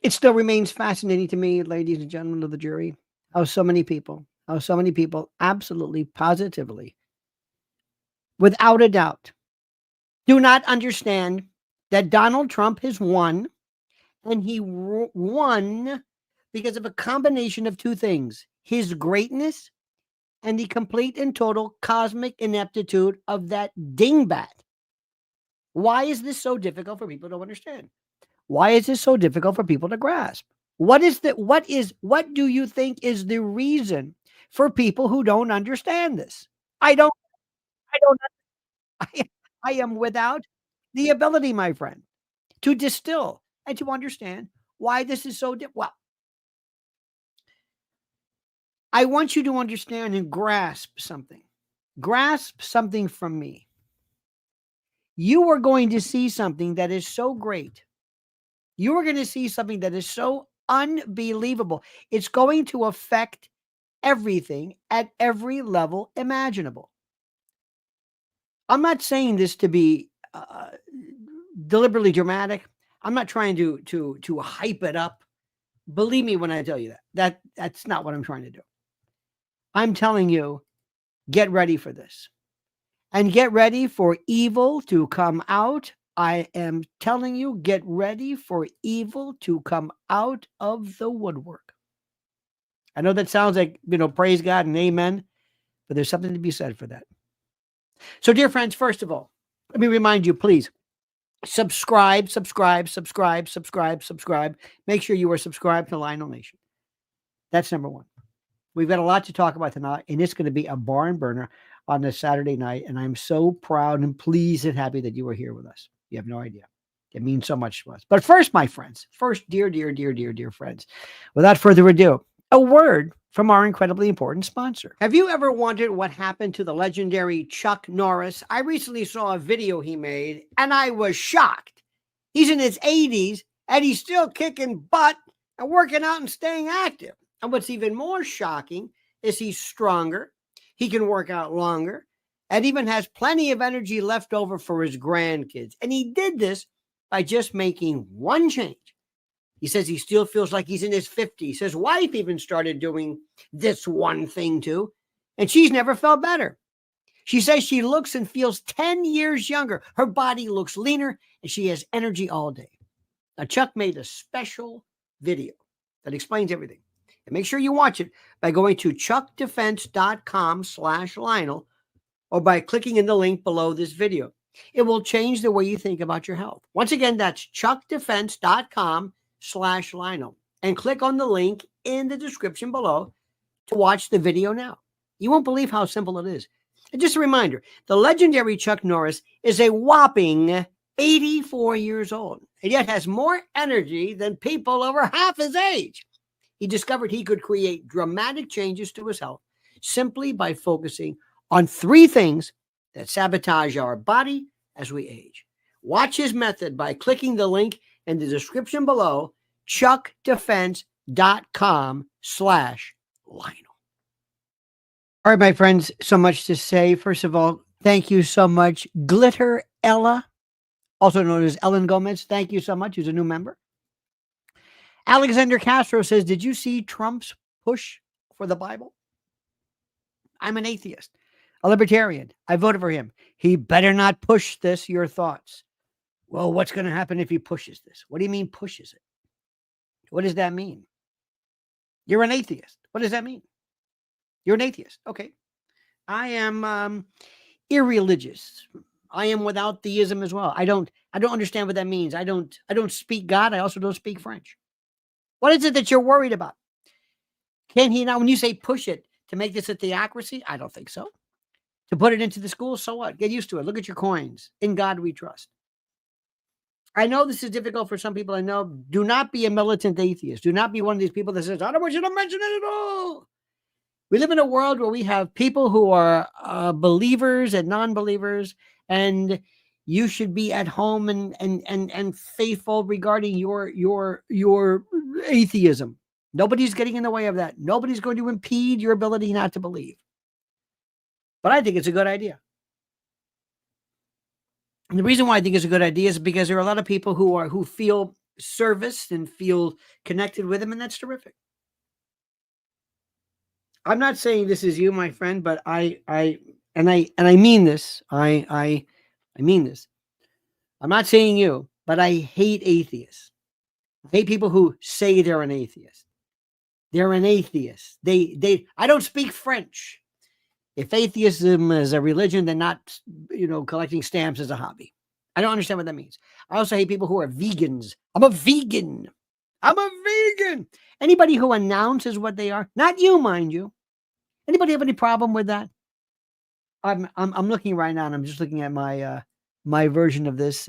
It still remains fascinating to me, ladies and gentlemen of the jury, how so many people absolutely, positively, without a doubt, do not understand that Donald Trump has won, and he won because of a combination of two things: his greatness and the complete and total cosmic ineptitude of that dingbat. Why is this so difficult for people to understand? Why is this so difficult for people to grasp? What do you think is the reason for people who don't understand this? I don't I don't I, I am without the ability, my friend, to distill and to understand why this is so well. I want you to understand and grasp something. Grasp something from me. You are going to see something that is so great. You are going to see something that is so unbelievable. It's going to affect everything at every level imaginable. I'm not saying this to be deliberately dramatic. I'm not trying to hype it up. Believe me when I tell you that's not what I'm trying to do. I'm telling you, get ready for this. And get ready for evil to come out. I am telling you, get ready for evil to come out of the woodwork. I know that sounds like, praise God and amen, but there's something to be said for that. So, dear friends, first of all, let me remind you, please, subscribe. Make sure you are subscribed to Lionel Nation. That's number one. We've got a lot to talk about tonight, and it's going to be a barn burner on a Saturday night, and I'm so proud and pleased and happy that you are here with us. You have no idea. It means so much to us. But first, my friends, dear friends, without further ado, a word from our incredibly important sponsor. Have you ever wondered what happened to the legendary Chuck Norris? I recently saw a video he made, and I was shocked. He's in his 80s, and he's still kicking butt and working out and staying active. And what's even more shocking is he's stronger, he can work out longer, and even has plenty of energy left over for his grandkids. And he did this by just making one change. He says he still feels like he's in his 50s. His wife even started doing this one thing too, and she's never felt better. She says she looks and feels 10 years younger. Her body looks leaner, and she has energy all day. Now, Chuck made a special video that explains everything. And make sure you watch it by going to chuckdefense.com/Lionel or by clicking in the link below this video. It will change the way you think about your health. Once again, that's chuckdefense.com/Lionel. And click on the link in the description below to watch the video now. You won't believe how simple it is. And just a reminder, the legendary Chuck Norris is a whopping 84 years old, and yet has more energy than people over half his age. He discovered he could create dramatic changes to his health simply by focusing on three things that sabotage our body as we age. Watch his method by clicking the link in the description below, chuckdefense.com/Lionel. All right, my friends, so much to say. First of all, thank you so much, Glitter Ella, also known as Ellen Gomez. Thank you so much. Who's a new member. Alexander Castro says, did you see Trump's push for the Bible? I'm an atheist, a libertarian. I voted for him. He better not push this, your thoughts. Well, what's going to happen if he pushes this? What do you mean pushes it? What does that mean? You're an atheist. What does that mean? You're an atheist. Okay. I am irreligious. I am without theism as well. I don't understand what that means. I don't speak God. I also don't speak French. What is it that you're worried about? Can he now, when you say push it to make this a theocracy? I don't think so. To put it into the schools, so what? Get used to it. Look at your coins. In God we trust. I know this is difficult for some people. I know. Do not be a militant atheist. Do not be one of these people that says, I don't want you to mention it at all. We live in a world where we have people who are believers and non-believers, and you should be at home and faithful regarding your atheism. Nobody's getting in the way of that. Nobody's going to impede your ability not to believe. But I think it's a good idea. And the reason why I think it's a good idea is because there are a lot of people who feel serviced and feel connected with him, and that's terrific. I'm not saying this is you, my friend, but I mean this. I mean this. I'm not saying you, but I hate atheists. I hate people who say they're an atheist. They're an atheist. I don't speak French. If atheism is a religion, then not, collecting stamps as a hobby. I don't understand what that means. I also hate people who are vegans. I'm a vegan. Anybody who announces what they are, not you, mind you. Anybody have any problem with that? I'm looking right now, and I'm just looking at my my version of this.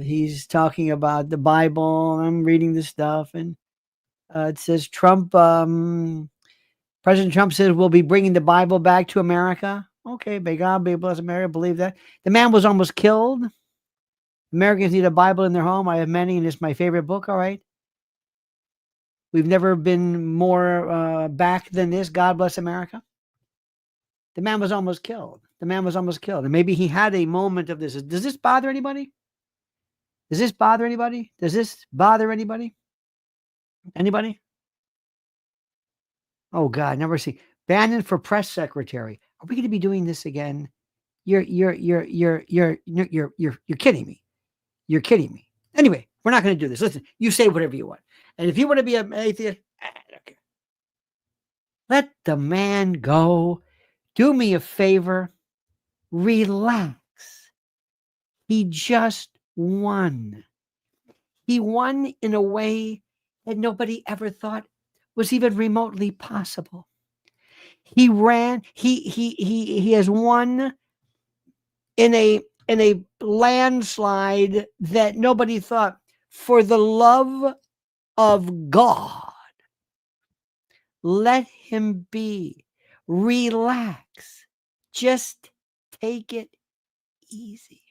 He's talking about the Bible. I'm reading this stuff, and it says Trump. President Trump says we'll be bringing the Bible back to America. Okay, may God be bless America. Believe that. The man was almost killed. Americans need a Bible in their home. I have many, and it's my favorite book. All right. We've never been more back than this. God bless America. The man was almost killed. And maybe he had a moment of this. Does this bother anybody? Anybody? Oh God, never see. Bannon for press secretary. Are we going to be doing this again? You're kidding me. You're kidding me. Anyway, we're not going to do this. Listen, you say whatever you want. And if you want to be an atheist, I don't care. Let the man go. Do me a favor. Relax. He just won. He won in a way that nobody ever thought was even remotely possible. He ran. He has won in a landslide that nobody thought. For the love of God, let him be. Relax. Just take it easy.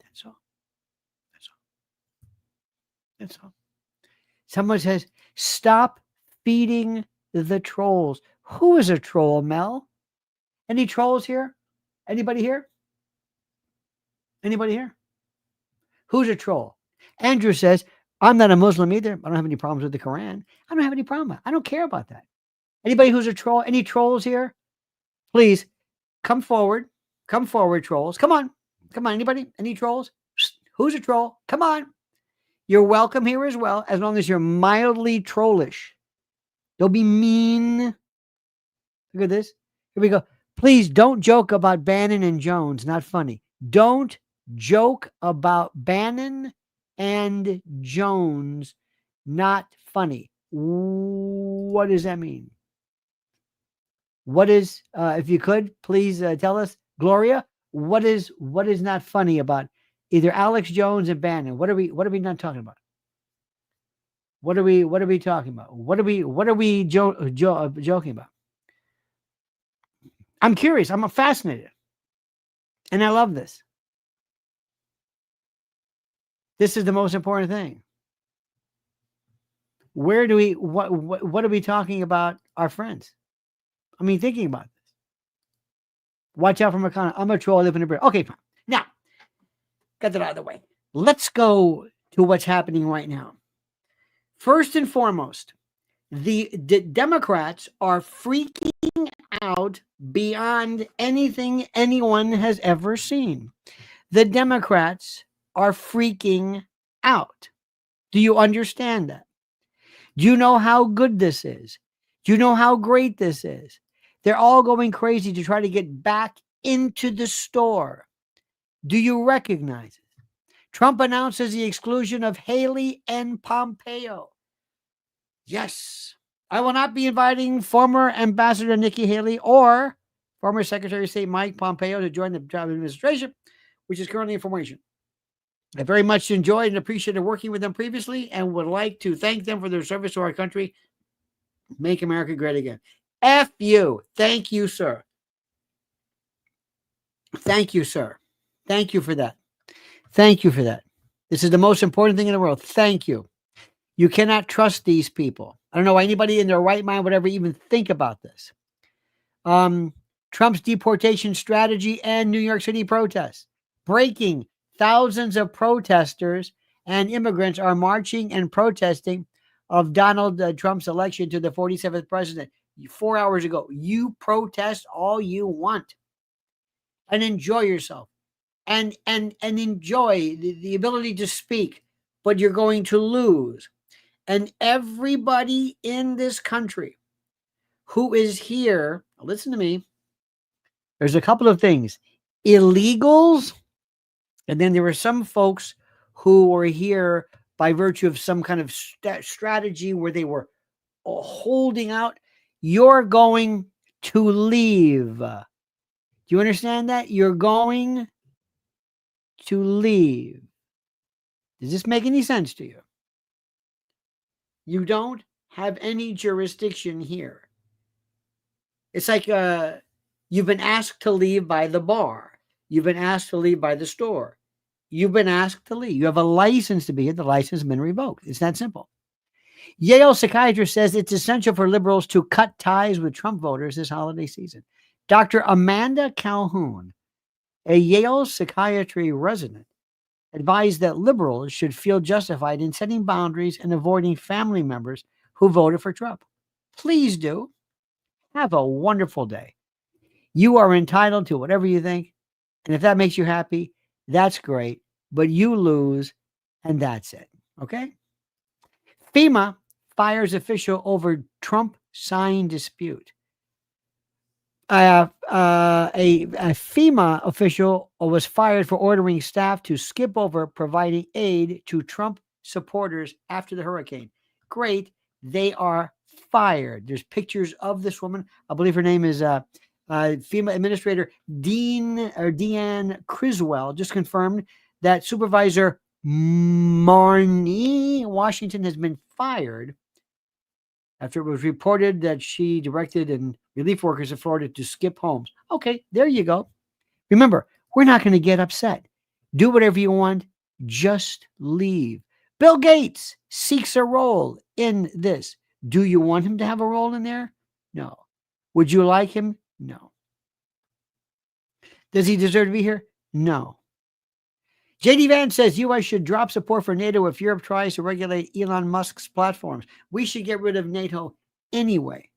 That's all. Someone says, stop feeding the trolls. Who is a troll, Mel? Any trolls here? Anybody here? Who's a troll? Andrew says, I'm not a Muslim either. I don't have any problems with the Quran. I don't have any problem. I don't care about that. Anybody who's a troll? Any trolls here? Please come forward. Come forward, trolls. Come on. Anybody? Any trolls? Who's a troll? Come on. You're welcome here as well, as long as you're mildly trollish. Don't be mean. Look at this. Here we go. Please don't joke about Bannon and Jones. Not funny. Don't joke about Bannon and Jones. Not funny. What does that mean? What is, if you could, please tell us, Gloria, what is not funny about either Alex Jones and Bannon? What are we not talking about? What are we talking about? What are we joking about? I'm curious. I'm fascinated. And I love this. This is the most important thing. What are we talking about our friends? I mean, thinking about this. Watch out for McConnell. I'm a troll. I live in a brick. Okay, fine. Now, got that out of the way. Let's go to what's happening right now. First and foremost, the Democrats are freaking out beyond anything anyone has ever seen. The Democrats are freaking out. Do you understand that? Do you know how good this is? Do you know how great this is? They're all going crazy to try to get back into the store. Do you recognize it? Trump announces the exclusion of Haley and Pompeo. Yes, I will not be inviting former Ambassador Nikki Haley or former Secretary of State Mike Pompeo to join the Trump administration, which is currently in formation. I very much enjoyed and appreciated working with them previously and would like to thank them for their service to our country. Make America great again. F you. Thank you, sir. Thank you, sir. Thank you for that. Thank you for that. This is the most important thing in the world. Thank you. You cannot trust these people. I don't know why anybody in their right mind would ever even think about this. Trump's deportation strategy and New York City protests. Breaking Thousands of protesters and immigrants are marching and protesting of Donald Trump's election to the 47th president 4 hours ago. You protest all you want and enjoy yourself and enjoy the ability to speak, but you're going to lose. And everybody in this country who is here, listen to me, there's a couple of things. Illegals, and then there were some folks who were here by virtue of some kind of strategy where they were holding out. You're going to leave. Do you understand that? You're going to leave. Does this make any sense to you? You don't have any jurisdiction here. It's like you've been asked to leave by the bar. You've been asked to leave by the store. You've been asked to leave. You have a license to be here. The license has been revoked. It's that simple. Yale psychiatrist says it's essential for liberals to cut ties with Trump voters this holiday season. Dr. Amanda Calhoun, a Yale psychiatry resident, advised that liberals should feel justified in setting boundaries and avoiding family members who voted for Trump. Please do. Have a wonderful day. You are entitled to whatever you think. And if that makes you happy, that's great. But you lose, and that's it. Okay? FEMA fires official over Trump sign dispute. A FEMA official was fired for ordering staff to skip over providing aid to Trump supporters after the hurricane. Great. They are fired. There's pictures of this woman. I believe her name is FEMA Administrator Deanne Criswell just confirmed that Supervisor Marnie Washington has been fired after it was reported that she directed and relief workers in Florida to skip homes. Okay, there you go. Remember, we're not going to get upset. Do whatever you want. Just leave. Bill Gates seeks a role in this. Do you want him to have a role in there? No. Would you like him? No. Does he deserve to be here? No. J.D. Vance says U.S. should drop support for NATO if Europe tries to regulate Elon Musk's platforms. We should get rid of NATO anyway.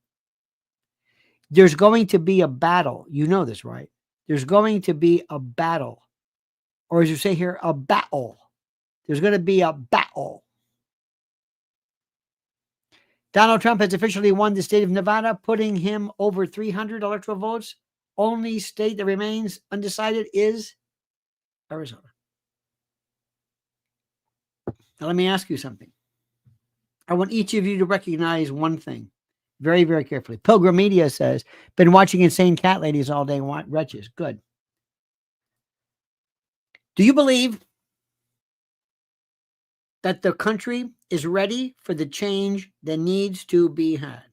There's going to be a battle. You know this, right? There's going to be a battle. Or as you say here, a battle. There's going to be a battle. Donald Trump has officially won the state of Nevada, putting him over 300 electoral votes. Only state that remains undecided is Arizona. Now, let me ask you something. I want each of you to recognize one thing very, very carefully. Pilgrim Media says, been watching insane cat ladies all day, want wretches. Good. Do you believe that the country is ready for the change that needs to be had?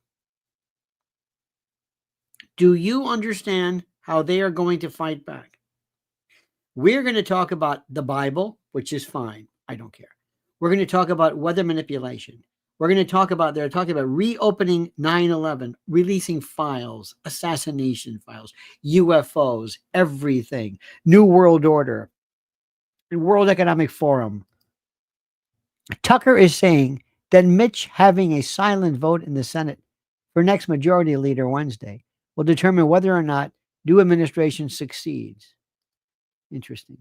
Do you understand how they are going to fight back? We're going to talk about the Bible, which is fine. I don't care. We're going to talk about weather manipulation. We're going to talk about, they're talking about reopening 9/11, releasing files, assassination files, UFOs, everything, New World Order, and World Economic Forum. Tucker is saying that Mitch having a silent vote in the Senate for next majority leader Wednesday will determine whether or not new administration succeeds. Interesting.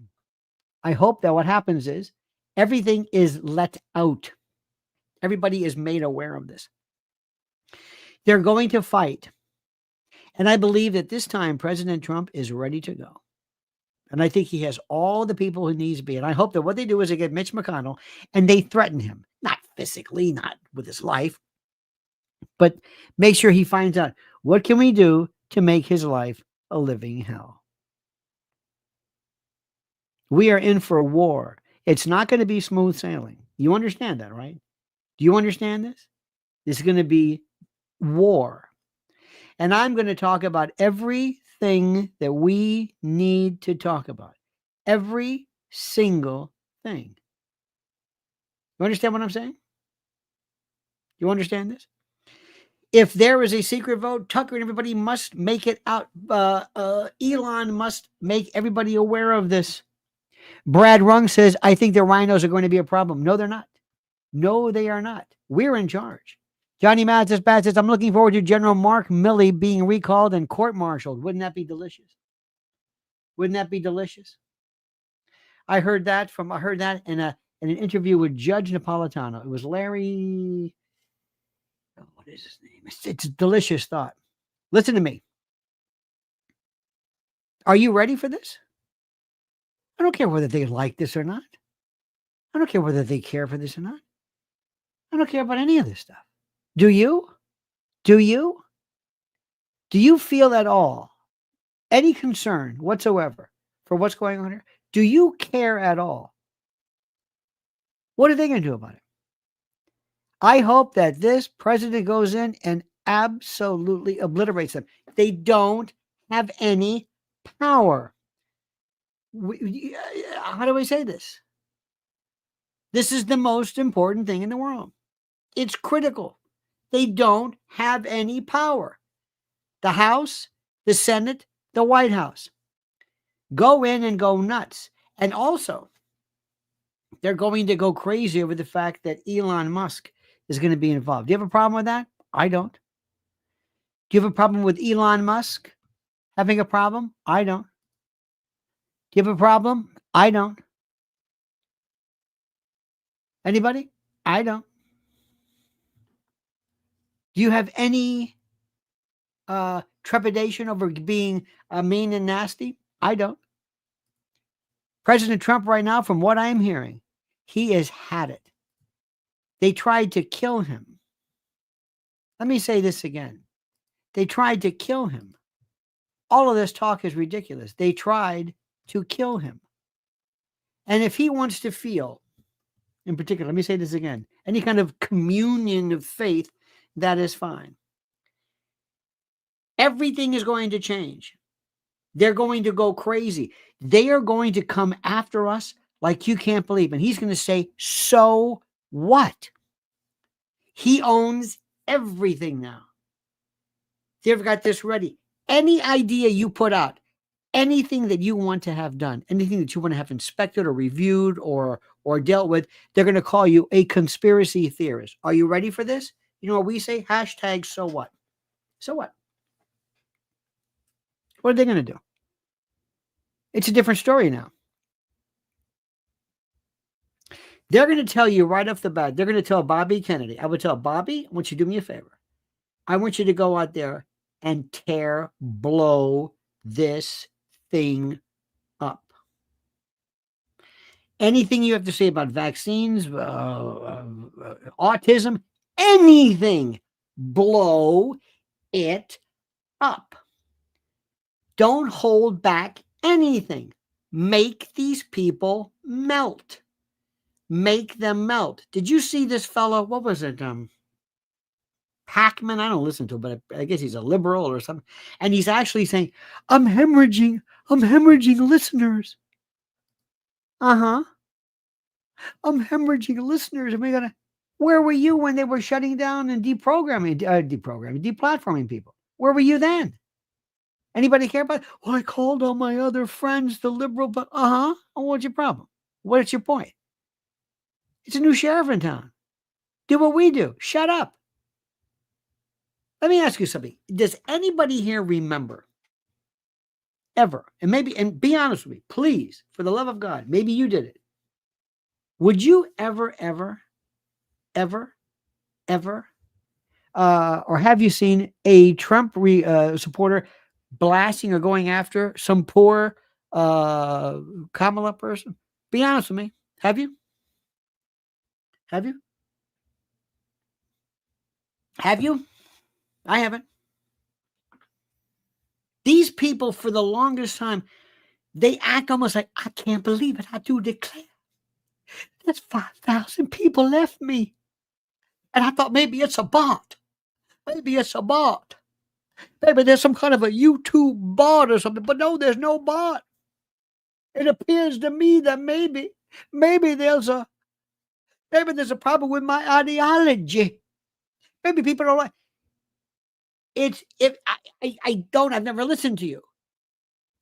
I hope that what happens is everything is let out. Everybody is made aware of this. They're going to fight. And I believe that this time President Trump is ready to go. And I think he has all the people he needs to be. And I hope that what they do is they get Mitch McConnell and they threaten him, not physically, not with his life, but make sure he finds out what can we do to make his life a living hell. We are in for a war. It's not going to be smooth sailing. You understand that, right? Do you understand this? This is going to be war. And I'm going to talk about everything that we need to talk about. Every single thing. You understand what I'm saying? You understand this? If there is a secret vote, Tucker and everybody must make it out. Elon must make everybody aware of this. Brad Rung says, I think the rhinos are going to be a problem. No, they're not. No, they are not. We're in charge. Johnny Mathis says, I'm looking forward to General Mark Milley being recalled and court-martialed. Wouldn't that be delicious? Wouldn't that be delicious? I heard that in an interview with Judge Napolitano. It was Larry. Oh, what is his name? It's a delicious thought. Listen to me. Are you ready for this? I don't care whether they like this or not. I don't care whether they care for this or not. I don't care about any of this stuff. Do you? Do you? Do you feel at all any concern whatsoever for what's going on here? Do you care at all? What are they going to do about it? I hope that this president goes in and absolutely obliterates them. They don't have any power. How do I say this? This is the most important thing in the world. It's critical. They don't have any power. The House, the Senate, the White House. Go in and go nuts. And also, they're going to go crazy over the fact that Elon Musk is going to be involved. Do you have a problem with that? I don't. Do you have a problem with Elon Musk having a problem? I don't. Do you have a problem? I don't. Anybody? I don't. Do you have any trepidation over being mean and nasty? I don't. President Trump right now, from what I'm hearing, he has had it. They tried to kill him. Let me say this again. They tried to kill him. All of this talk is ridiculous. They tried to kill him. And if he wants to feel, in particular, let me say this again, any kind of communion of faith, that is fine. Everything is going to change. They're going to go crazy. They are going to come after us like you can't believe. And he's going to say, so what? He owns everything now. They've got this ready. Any idea you put out, anything that you want to have done, anything that you want to have inspected or reviewed or dealt with, they're going to call you a conspiracy theorist. Are you ready for this? You know what we say? Hashtag so what? So what? What are they going to do? It's a different story now. They're going to tell you right off the bat, they're going to tell Bobby Kennedy. I would tell Bobby, I want you to do me a favor. I want you to go out there and blow this thing up. Anything you have to say about vaccines, autism, anything, blow it up. Don't hold back anything. Make these people melt. Make them melt. Did you see this fellow? What was it? Packman? I don't listen to him, but I guess he's a liberal or something. And he's actually saying, I'm hemorrhaging listeners. I'm hemorrhaging listeners. And where were you when they were shutting down and deplatforming people? Where were you then? Anybody care about it? Well, I called all my other friends, the liberal, but what's your problem? What's your point? It's a new sheriff in town. Do what we do. Shut up. Let me ask you something. Does anybody here remember ever, and be honest with me, please, for the love of God, maybe you did it. Would you ever, or have you seen a Trump supporter blasting or going after some poor Kamala person? Be honest with me. Have you? Have you? Have you? I haven't. These people, for the longest time, they act almost like, I can't believe it. I do declare. There's 5,000 people left me. And I thought maybe it's a bot. Maybe it's a bot. Maybe there's some kind of a YouTube bot or something. But no, there's no bot. It appears to me that maybe there's a problem with my ideology. Maybe people don't like. I've never listened to you.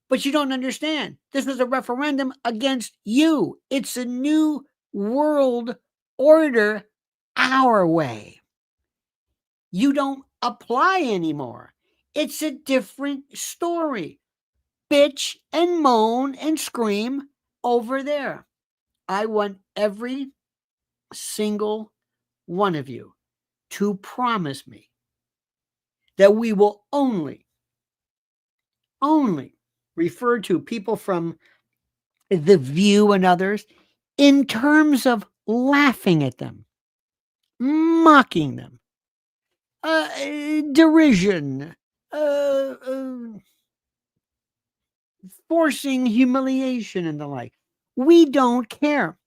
But you don't understand. This was a referendum against you. It's a new world order our way. You don't apply anymore. It's a different story. Bitch and moan and scream over there. I want every single one of you to promise me that we will only refer to people from The View and others in terms of laughing at them, mocking them, derision, forcing humiliation and the like. We don't care.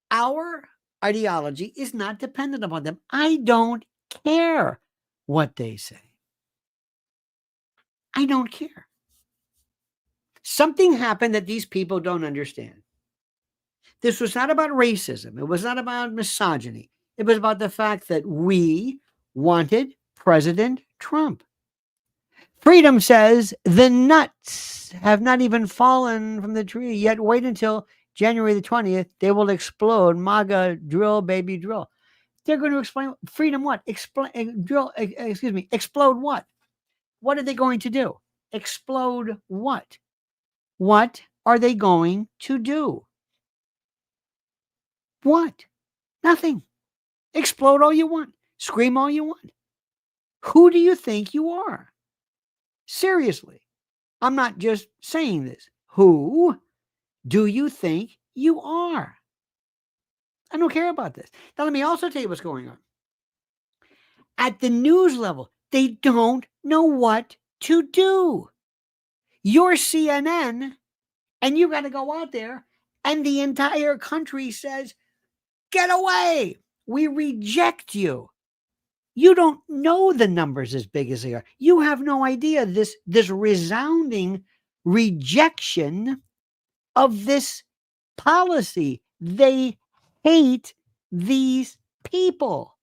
Our ideology is not dependent upon them. I don't care what they say. I don't care. Something happened that these people don't understand. This was not about racism. It was not about misogyny. It was about the fact that we wanted President Trump. Freedom says the nuts have not even fallen from the tree yet. Wait until January the 20th. They will explode. MAGA drill, baby drill. They're going to explain freedom what? Explode what? What are they going to do? Explode what? What are they going to do? What? Nothing. Explode all you want. Scream all you want. Who do you think you are? Seriously. I'm not just saying this. Who do you think you are? I don't care about this. Now, let me also tell you what's going on. At the news level, they don't know what to do. You're CNN, and you got to go out there, and the entire country says, get away. We reject you. You don't know the numbers as big as they are. You have no idea this resounding rejection of this policy. They hate these people.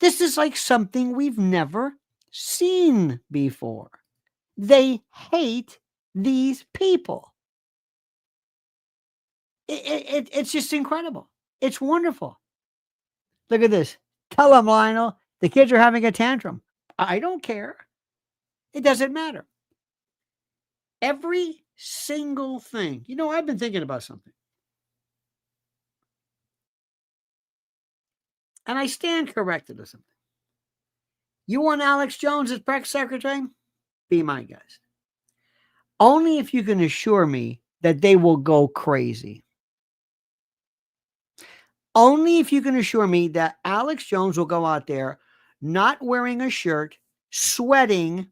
This is like something we've never seen before. They hate these people. It's just incredible. It's wonderful. Look at this. Tell them, Lionel, the kids are having a tantrum. I don't care. It doesn't matter. Every single thing. You know, I've been thinking about something. And I stand corrected or something. You want Alex Jones as press secretary? Be my guest. Only if you can assure me that they will go crazy. Only if you can assure me that Alex Jones will go out there not wearing a shirt, sweating,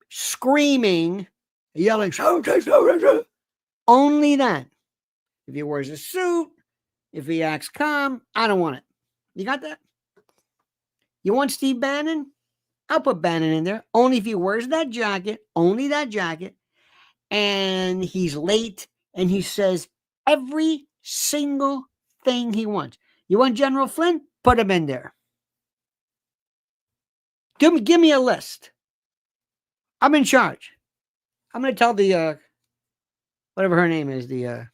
screaming, yelling. Only then. If he wears a suit, if he acts calm, I don't want it. You got that? You want Steve Bannon? I'll put Bannon in there. Only if he wears that jacket, only that jacket, and he's late, and he says every single thing he wants. You want General Flynn? Put him in there. Give me a list. I'm in charge. I'm going to tell the, whatever her name is, the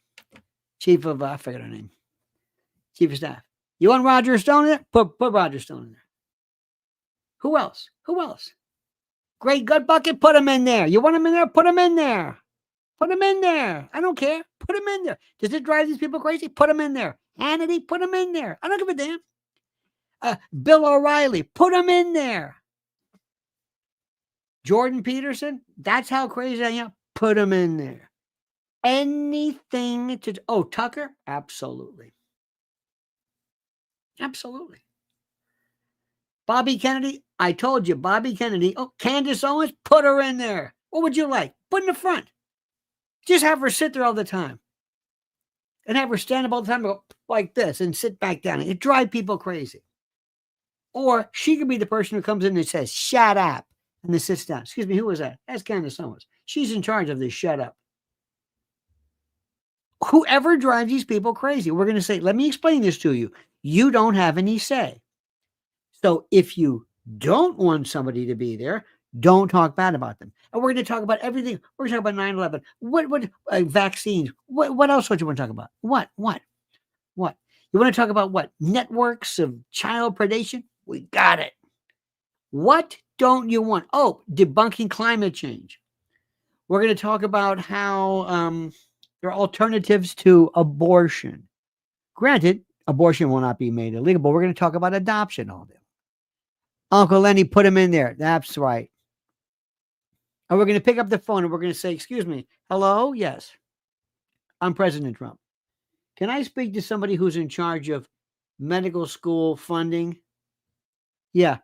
chief of, I forget her name, chief of staff. You want Roger Stone in there? Put Roger Stone in there. Who else? Great Gut Bucket? Put him in there. You want him in there? Put him in there. Put him in there. I don't care. Put him in there. Does it drive these people crazy? Put him in there. Hannity, put him in there. I don't give a damn. Bill O'Reilly, put him in there. Jordan Peterson, that's how crazy I am. Put him in there. Anything to... Oh, Tucker? Absolutely. Absolutely. Bobby Kennedy, I told you, Bobby Kennedy. Oh, Candace Owens, put her in there. What would you like? Put in the front. Just have her sit there all the time. And have her stand up all the time and go like this and sit back down. It drives people crazy. Or she could be the person who comes in and says, shut up, and then sits down. Excuse me, who was that? That's Candace Owens. She's in charge of this shut up. Whoever drives these people crazy, we're going to say, let me explain this to you. You don't have any say. So if you don't want somebody to be there, Don't talk bad about them. And we're going to talk about everything. We're going to talk about 9/11. What vaccines? What else would you want to talk about? What? You want to talk about what? Networks of child predation? We got it. What don't you want? Oh, debunking climate change. We're going to talk about how there are alternatives to abortion. Granted, abortion will not be made illegal, but we're going to talk about adoption all day. Uncle Lenny put him in there. That's right. And we're going to pick up the phone and we're going to say, excuse me, hello? Yes, I'm President Trump. Can I speak to somebody who's in charge of medical school funding? Yeah.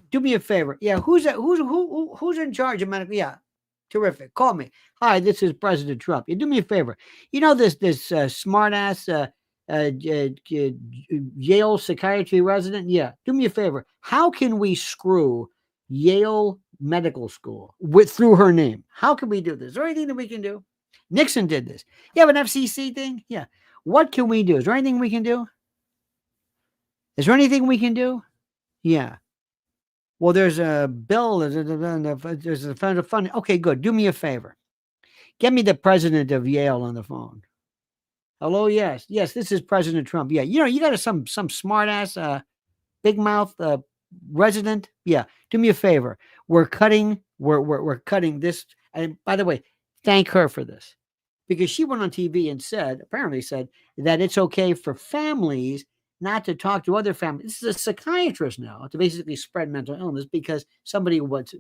Do me a favor. Yeah. Who's in charge of medical? Yeah. Terrific. Call me. Hi, this is President Trump. You do me a favor. You know this smart ass Yale psychiatry resident? Yeah. Do me a favor. How can we screw Yale Medical School through her name? How can we do this? Is there anything that we can do? Nixon did this. You have an FCC thing? Yeah. What can we do? Is there anything we can do? Is there anything we can do? Yeah. Well, there's a bill. There's a federal funding. Okay, good. Do me a favor. Get me the president of Yale on the phone. Hello. Yes. This is President Trump. Yeah. You got some smart ass, big mouth resident. Yeah. Do me a favor. We're cutting this. And by the way, thank her for this, because she went on TV and apparently said that it's okay for families not to talk to other families. This is a psychiatrist now to basically spread mental illness because somebody was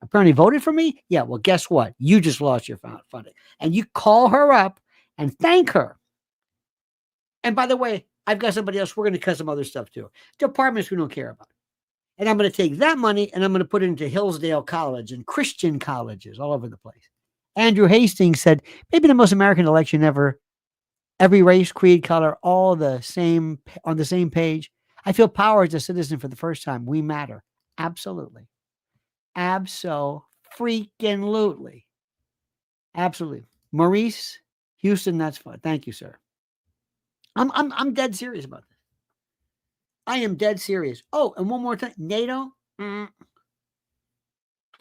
apparently voted for me. Yeah, well, guess what? You just lost your funding, and you call her up and thank her. And by the way, I've got somebody else. We're going to cut some other stuff too. Departments we don't care about. And I'm going to take that money and I'm going to put it into Hillsdale College and Christian colleges all over the place. Andrew Hastings said, maybe the most American election ever. Every race, creed, color, all on the same page. I feel power as a citizen for the first time. We matter. Absolutely. Abso-freaking-lutely. Absolutely. Maurice, Houston, that's fine. Thank you, sir. I'm dead serious about this. I am dead serious. Oh, and one more time. NATO? Do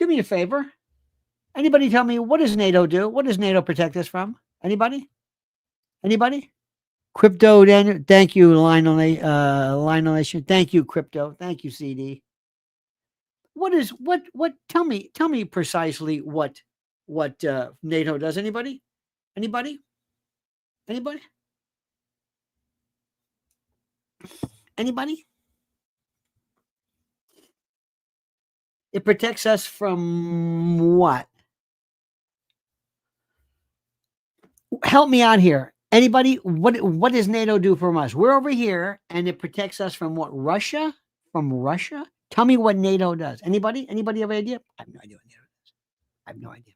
me a favor. Anybody tell me, what does NATO do? What does NATO protect us from? Anybody? Crypto, Daniel. Thank you, Lionel Nation. Thank you, Crypto. Thank you, CD. Tell me precisely what NATO does. Anybody? It protects us from what? Help me out here. Anybody? What does NATO do from us? We're over here, and it protects us from what? Russia? From Russia? Tell me what NATO does. Anybody? Anybody have an idea? I have no idea what NATO does. I have no idea.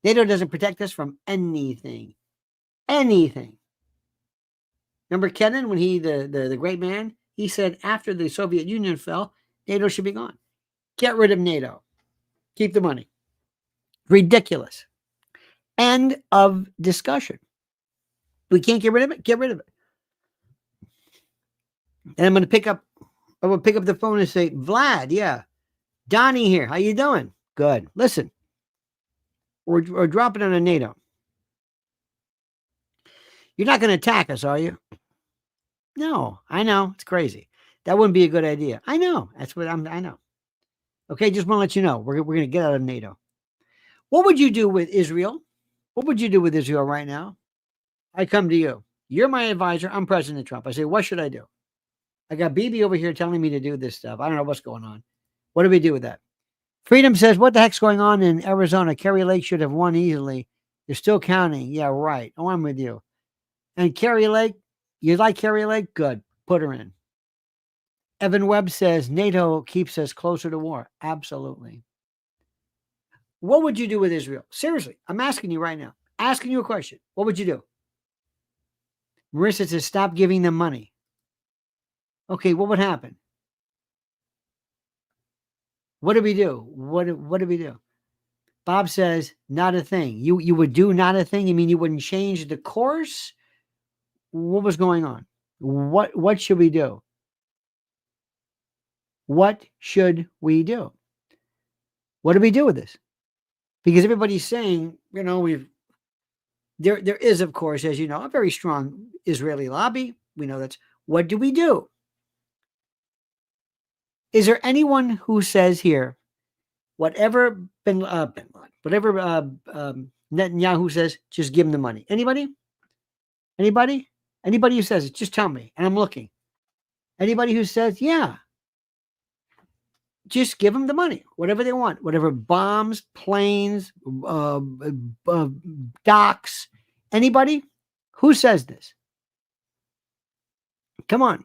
NATO doesn't protect us from anything. Anything. Remember Kennan, when he, the great man, he said after the Soviet Union fell, NATO should be gone. Get rid of NATO. Keep the money. Ridiculous. End of discussion. We can't get rid of it. Get rid of it. And I'm going to pick up the phone and say, Vlad, yeah, Donnie here. How you doing? Good. Listen, we're dropping on a NATO. You're not going to attack us, are you? No, I know. It's crazy. That wouldn't be a good idea. I know. That's what I know. Okay, just want to let you know. We're going to get out of NATO. What would you do with Israel? What would you do with Israel right now? I come to you. You're my advisor. I'm President Trump. I say, what should I do? I got Bibi over here telling me to do this stuff. I don't know what's going on. What do we do with that? Freedom says, what the heck's going on in Arizona? Kerry Lake should have won easily. They're still counting. Yeah, right. Oh, I'm with you. And Kerry Lake, you like Kerry Lake? Good. Put her in. Evan Webb says, NATO keeps us closer to war. Absolutely. What would you do with Israel? Seriously, I'm asking you right now. Asking you a question. What would you do? Marissa says, stop giving them money. Okay, what would happen? What do we do? What do we do? Bob says, not a thing. You would do not a thing? You mean you wouldn't change the course? What was going on? What should we do? What should we do? What do we do with this? Because everybody's saying, there is, of course, as you know, a very strong Israeli lobby. We know that's what do we do? Is there anyone who says here, whatever whatever Netanyahu says, just give him the money? Anybody? Anybody? Anybody who says it, just tell me. And I'm looking. Anybody who says, yeah, just give them the money, whatever they want, whatever bombs, planes, docks. Anybody who says this? Come on.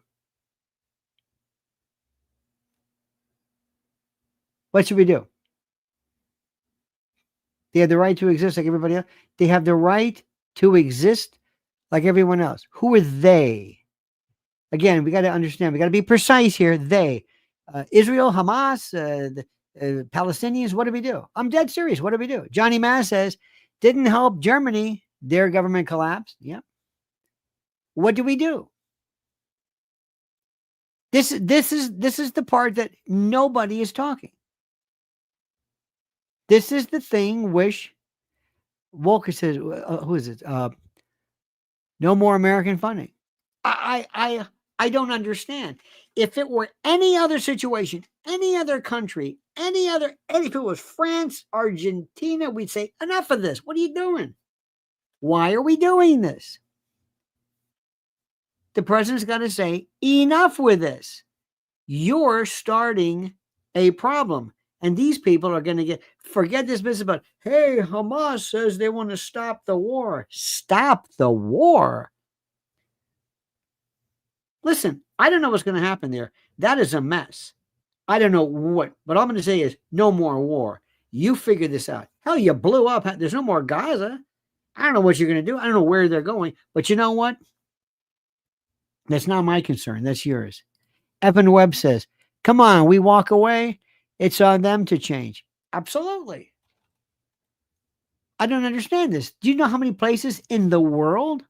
What should we do? They have the right to exist like everybody else. They have the right to exist like everyone else. Who are they? Again, we got to understand. We got to be precise here. They, Israel, Hamas, the Palestinians. What do we do? I'm dead serious. What do we do? Johnny Mass says, didn't help Germany. Their government collapsed. Yep. What do we do? This is the part that nobody is talking. This is the thing. Wish Walker says, who is it? No more American funding. I don't understand. If it were any other situation, any other country, if it was France, Argentina, we'd say, enough of this. What are you doing? Why are we doing this? The president's got to say, enough with this. You're starting a problem. And these people are going to forget this business about, hey, Hamas says they want to stop the war. Stop the war. Listen, I don't know what's going to happen there. That is a mess. I don't know what I'm going to say is no more war. You figure this out. Hell, you blew up. There's no more Gaza. I don't know what you're going to do. I don't know where they're going. But you know what? That's not my concern. That's yours. Evan Webb says, come on, we walk away. It's on them to change. Absolutely. I don't understand this. Do you know how many places in the world?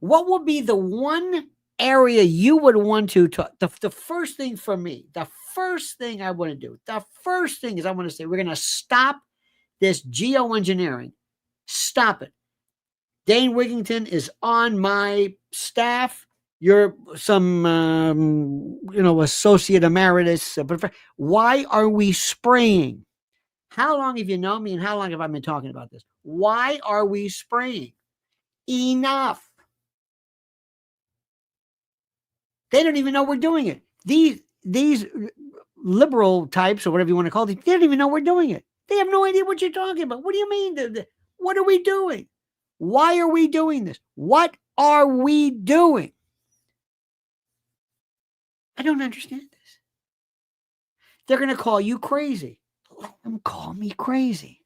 What would be the one area you would want to talk? The first thing for me, the first thing I want to do, the first thing is I want to say, we're going to stop this geoengineering. Stop it. Dane Wigington is on my staff. You're some, associate emeritus. Why are we spraying? How long have you known me and how long have I been talking about this? Why are we spraying? Enough. They don't even know we're doing it. These liberal types, or whatever you want to call them, they don't even know we're doing it. They have no idea what you're talking about. What do you mean? What are we doing? Why are we doing this? What are we doing? I don't understand this. They're going to call you crazy. Let them call me crazy.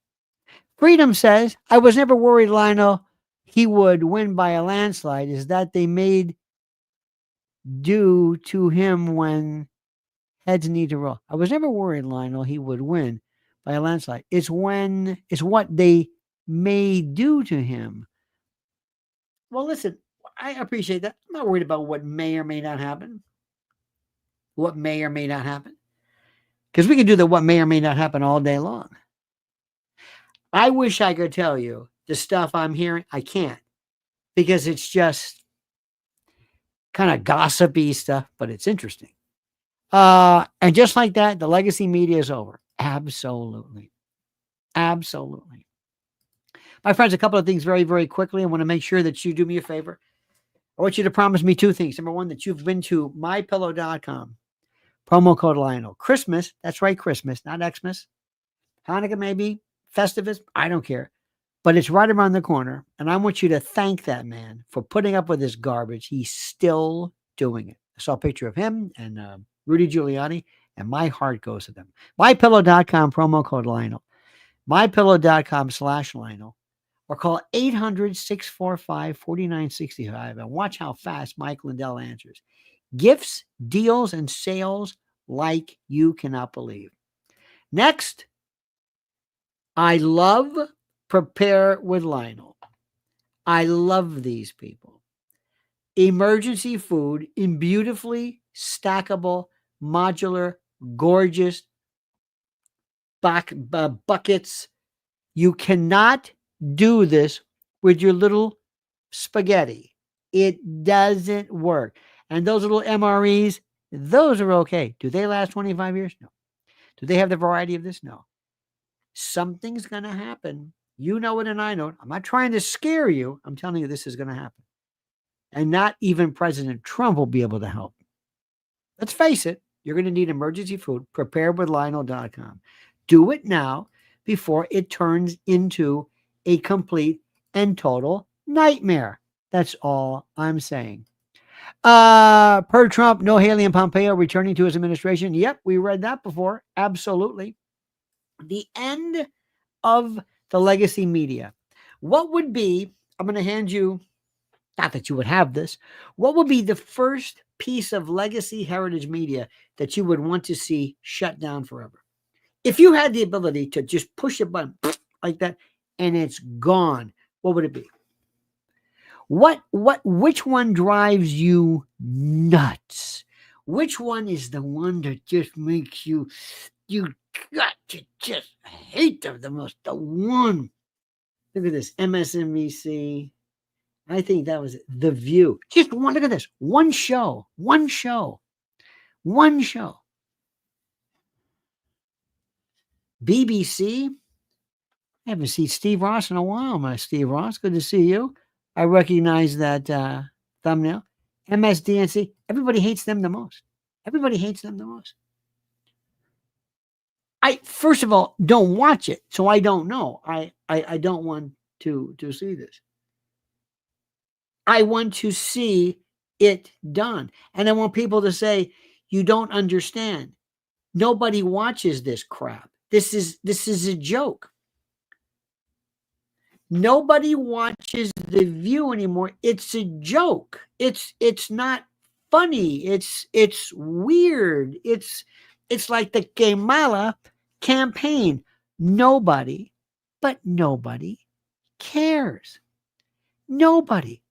Freedom says, I was never worried, Lionel, he would win by a landslide. Is that they made do to him when heads need to roll? I was never worried, Lionel, he would win by a landslide. It's what they may do to him. Well, listen, I appreciate that. I'm not worried about what may or may not happen. What may or may not happen. Because we can do the what may or may not happen all day long. I wish I could tell you the stuff I'm hearing. I can't. Because it's just kind of gossipy stuff, but it's interesting. And just like that, the legacy media is over. Absolutely. Absolutely. My friends, a couple of things very, very quickly. I want to make sure that you do me a favor. I want you to promise me two things. Number one, that you've been to mypillow.com. Promo code Lionel. Christmas, that's right, Christmas, not Xmas. Hanukkah maybe, Festivus, I don't care. But it's right around the corner. And I want you to thank that man for putting up with this garbage. He's still doing it. I saw a picture of him and Rudy Giuliani, and my heart goes to them. MyPillow.com, promo code Lionel. MyPillow.com/Lionel. Or call 800-645-4965 and watch how fast Mike Lindell answers. Gifts, deals, and sales like you cannot believe. Next, I love Prepare with Lionel. I love these people. Emergency food in beautifully stackable, modular, gorgeous, buckets. You cannot do this with your little spaghetti. It doesn't work. And those little MREs, those are okay. Do they last 25 years? No. Do they have the variety of this? No. Something's going to happen. You know it and I know it. I'm not trying to scare you. I'm telling you this is going to happen. And not even President Trump will be able to help. Let's face it, you're going to need emergency food. Preparewithlionel.com. Do it now before it turns into a complete and total nightmare. That's all I'm saying. Per Trump, no Haley and Pompeo returning to his administration. Yep, we read that before. Absolutely. The end of the legacy media. What would be, I'm going to hand you, not that you would have this, what would be the first piece of legacy heritage media that you would want to see shut down forever? If you had the ability to just push a button like that and it's gone, what would it be? Which one drives you nuts? Which one is the one that just makes you got to just hate them the most? The one. Look at this, MSNBC. I think that was it. The View. Just one, look at this. One show. BBC. I haven't seen Steve Ross in a while, my Steve Ross. Good to see you. I recognize that thumbnail. MSDNC. Everybody hates them the most. I, first of all, don't watch it, so I don't know. I don't want to see this. I want to see it done. And I want people to say, you don't understand. Nobody watches this crap. This is a joke. Nobody watches The View anymore. It's a joke. It's not funny. It's weird. It's like the Kamala campaign. Nobody cares. Nobody.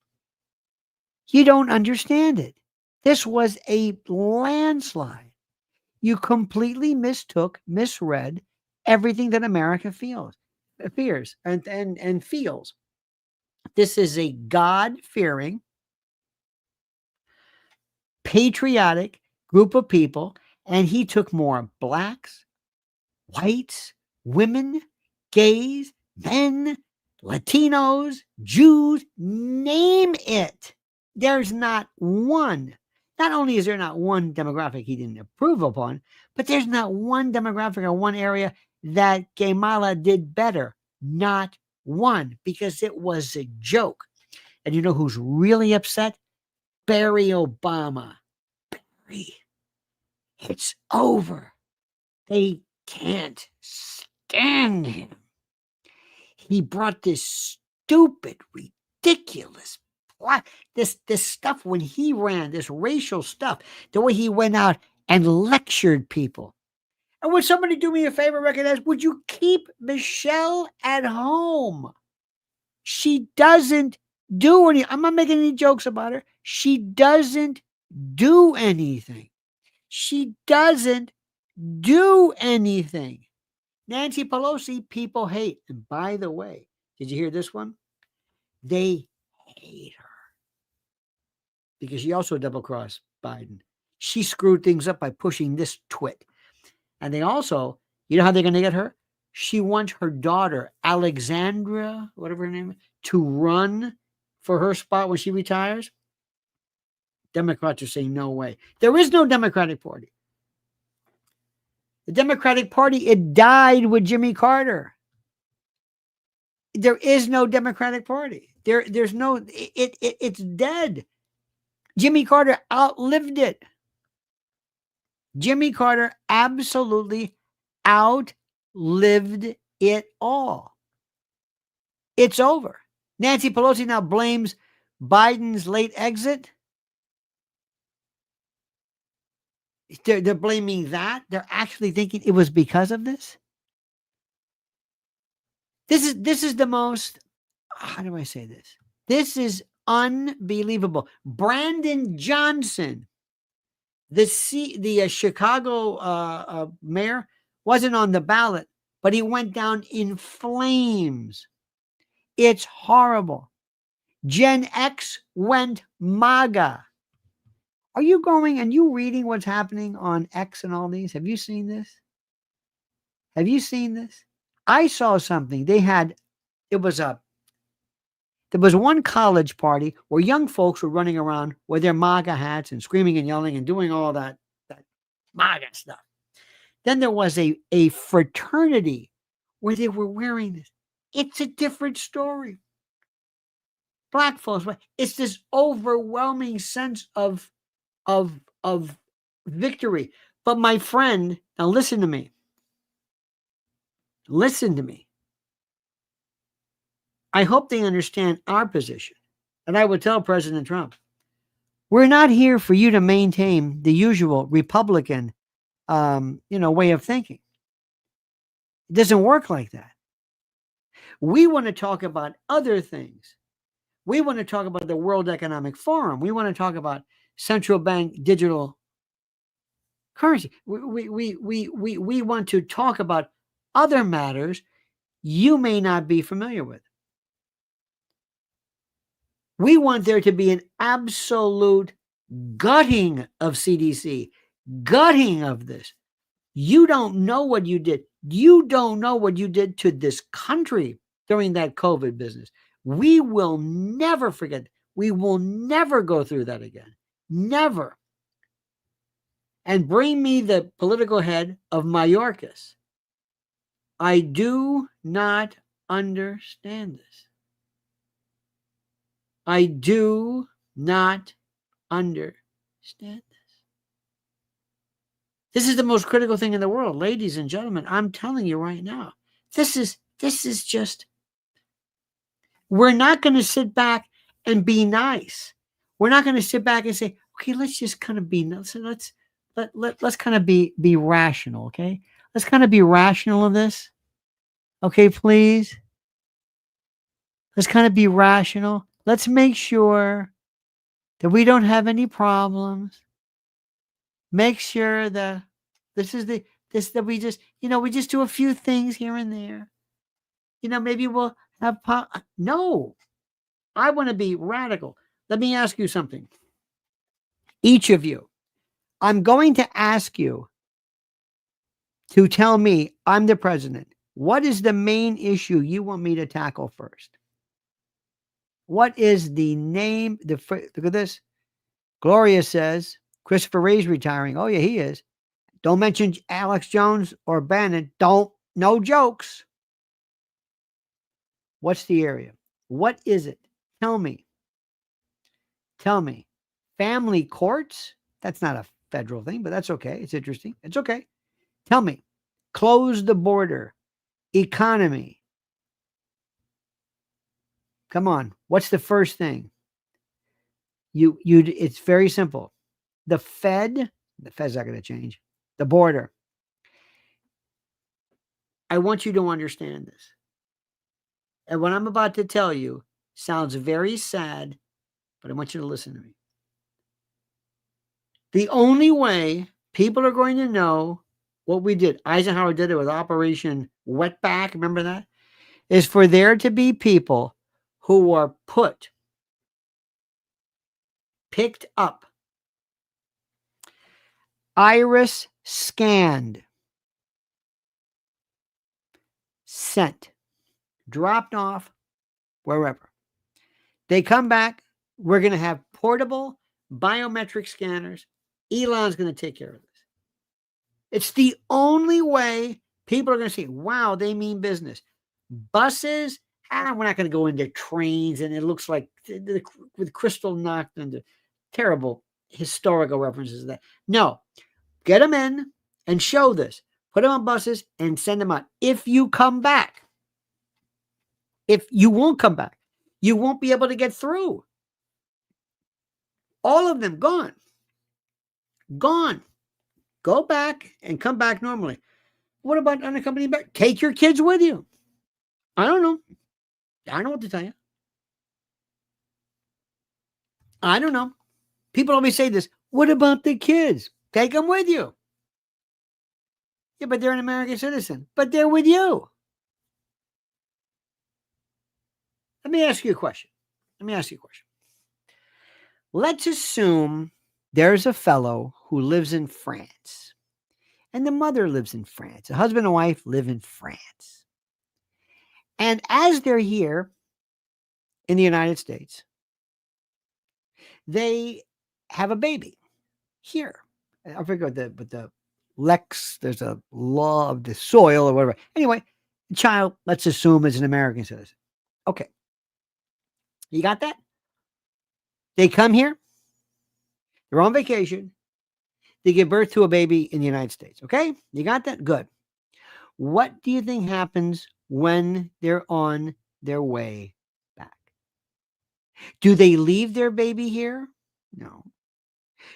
You don't understand it. This was a landslide. You completely misread everything that America fears and feels. This is a God-fearing, patriotic group of people, and he took more blacks, whites, women, gays, men, Latinos, Jews, name it. There's not one. Not only is there not one demographic he didn't approve upon, but there's not one demographic or one area that Kamala did better. Not one, because it was a joke. And you know who's really upset? Barry Obama. Barry. It's over. They can't stand him. He brought this stupid, ridiculous this stuff when he ran, this racial stuff, the way he went out and lectured people. And would somebody do me a favor, recognize, would you keep Michelle at home? She doesn't do any, I'm not making any jokes about her. She doesn't do anything. Nancy Pelosi, people hate. And by the way, did you hear this one? They hate her because she also double-crossed Biden. She screwed things up by pushing this twit. And they also, you know how they're going to get her? She wants her daughter, Alexandra, whatever her name is, to run for her spot when she retires. Democrats are saying no way. There is no Democratic Party. The Democratic Party, it died with Jimmy Carter. There is no Democratic Party. There's no, it's dead. Jimmy Carter outlived it. Jimmy Carter absolutely outlived it all. It's over. Nancy Pelosi now blames Biden's late exit. They're blaming that. They're actually thinking it was because of this. This is the most, how do I say this? This is unbelievable. Brandon Johnson, the Chicago mayor, wasn't on the ballot, but he went down in flames. It's horrible. Gen X went MAGA. Are you going and you reading what's happening on X and all these? Have you seen this? Have you seen this? I saw something. It was a There was one college party where young folks were running around with their MAGA hats and screaming and yelling and doing all that MAGA stuff. Then there was a fraternity where they were wearing this. It's a different story. Black folks, it's this overwhelming sense of victory. But my friend, now listen to me. Listen to me. I hope they understand our position. And I would tell President Trump, we're not here for you to maintain the usual Republican, way of thinking. It doesn't work like that. We want to talk about other things. We want to talk about the World Economic Forum. We want to talk about central bank digital currency. We want to talk about other matters you may not be familiar with. We want there to be an absolute gutting of CDC, gutting of this. You don't know what you did. You don't know what you did to this country during that COVID business. We will never forget. We will never go through that again. Never. And bring me the political head of Mayorkas. I do not understand this. I do not understand this. This is the most critical thing in the world, ladies and gentlemen. I'm telling you right now. This is just, we're not going to sit back and be nice. We're not going to sit back and say, okay, let's just kind of be nice. Let's kind of be rational, okay? Let's kind of be rational of this. Okay, please. Let's kind of be rational. Let's make sure that we don't have any problems. Make sure that that we just, we just do a few things here and there. Maybe we'll have no. I want to be radical. Let me ask you something. Each of you, I'm going to ask you to tell me, I'm the president. What is the main issue you want me to tackle first? What is the name? Look at this. Gloria says, Christopher Wray's retiring. Oh, yeah, he is. Don't mention Alex Jones or Bannon. No jokes. What's the area? What is it? Tell me. Tell me. Family courts? That's not a federal thing, but that's okay. It's interesting. It's okay. Tell me. Close the border. Economy. Come on. What's the first thing? It's very simple. The Fed's not going to change. The border. I want you to understand this. And what I'm about to tell you sounds very sad, but I want you to listen to me. The only way people are going to know what we did, Eisenhower did it with Operation Wetback, remember that? Is for there to be people who are picked up, iris scanned, sent, dropped off, wherever. They come back. We're going to have portable biometric scanners. Elon's going to take care of this. It's the only way people are going to see, wow, they mean business. Buses, we're not going to go into trains, and it looks like with crystal knocked into terrible historical references to that. No, get them in and show this. Put them on buses and send them out. If you come back, if you won't come back, you won't be able to get through. All of them gone. Gone. Go back and come back normally. What about unaccompanied back? Take your kids with you. I don't know. I don't know what to tell you. I don't know. People always say this. What about the kids? Take them with you. Yeah, but they're an American citizen. But they're with you. Let me ask you a question. Let's assume there's a fellow who lives in France, and the mother lives in France. The husband and wife live in France. And as they're here in the United States, they have a baby here. I forget what the Lex, there's a law of the soil or whatever. Anyway, the child, let's assume, is an American citizen. Okay. You got that? They come here, they're on vacation, they give birth to a baby in the United States. Okay? You got that? Good. What do you think happens when they're on their way back? Do they leave their baby here? No.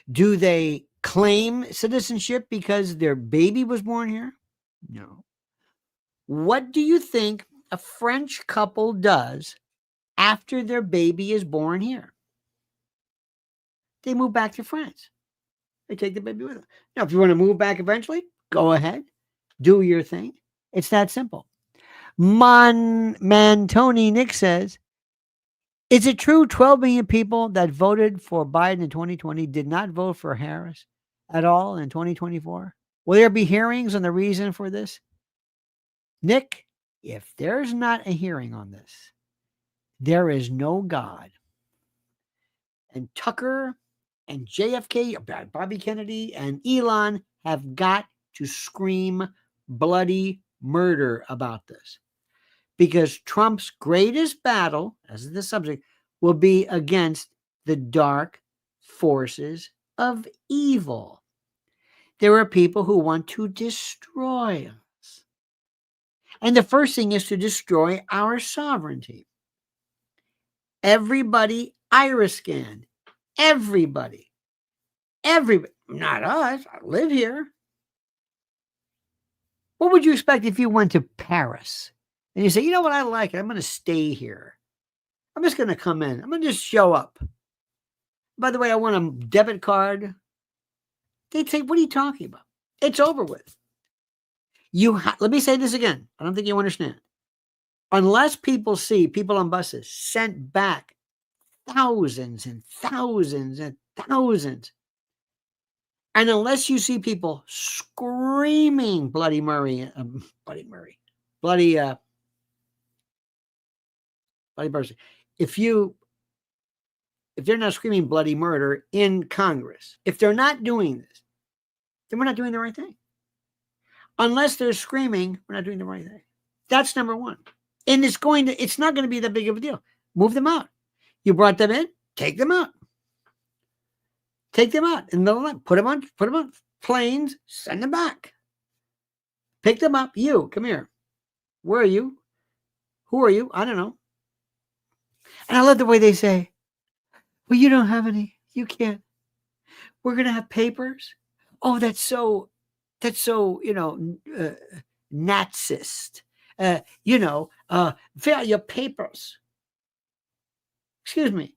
Do they claim citizenship because their baby was born here? No. What do you think a French couple does after their baby is born here? They move back to France. They take the baby with them. Now, if you want to move back eventually, go ahead, do your thing. It's that simple. Tony Nick says, is it true 12 million people that voted for Biden in 2020 did not vote for Harris at all in 2024? Will there be hearings on the reason for this? Nick, if there's not a hearing on this, there is no God. And Tucker and JFK, Bobby Kennedy and Elon have got to scream bloody murder about this. Because Trump's greatest battle, as is the subject, will be against the dark forces of evil. There are people who want to destroy us. And the first thing is to destroy our sovereignty. Everybody iris scanned. Everybody. Not us. I live here. What would you expect if you went to Paris and you say, you know what, I like it. I'm going to stay here. I'm just going to come in. I'm going to just show up. By the way, I want a debit card. They'd say, what are you talking about? It's over with. Let me say this again. I don't think you understand. Unless people see people on buses sent back thousands and thousands and thousands, and unless you see people screaming bloody Murray, bloody person, if they're not screaming bloody murder in Congress, if they're not doing this, then we're not doing the right thing. Unless they're screaming, we're not doing the right thing. That's number one. And it's not going to be that big of a deal. Move them out. You brought them in, take them out. Take them out in the middle of the night. Put them on planes, send them back. Pick them up. You, come here. Where are you? Who are you? I don't know. And I love the way they say, well, you don't have any. You can't. We're going to have papers. Oh, that's so, Nazist. Fill out your papers. Excuse me.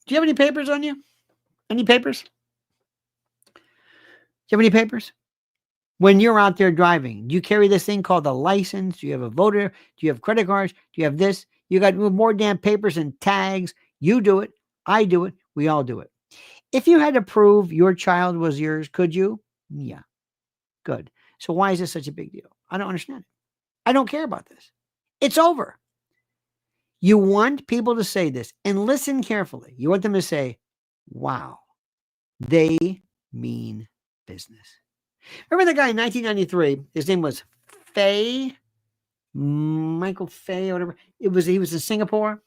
Do you have any papers on you? Any papers? Do you have any papers? When you're out there driving, do you carry this thing called a license? Do you have a voter? Do you have credit cards? Do you have this? You got more damn papers and tags. You do it. I do it. We all do it. If you had to prove your child was yours, could you? Yeah. Good. So why is this such a big deal? I don't understand it. I don't care about this. It's over. You want people to say this, and listen carefully. You want them to say, wow, they mean business. Remember the guy in 1993? His name was Michael Fay, or whatever. He was in Singapore,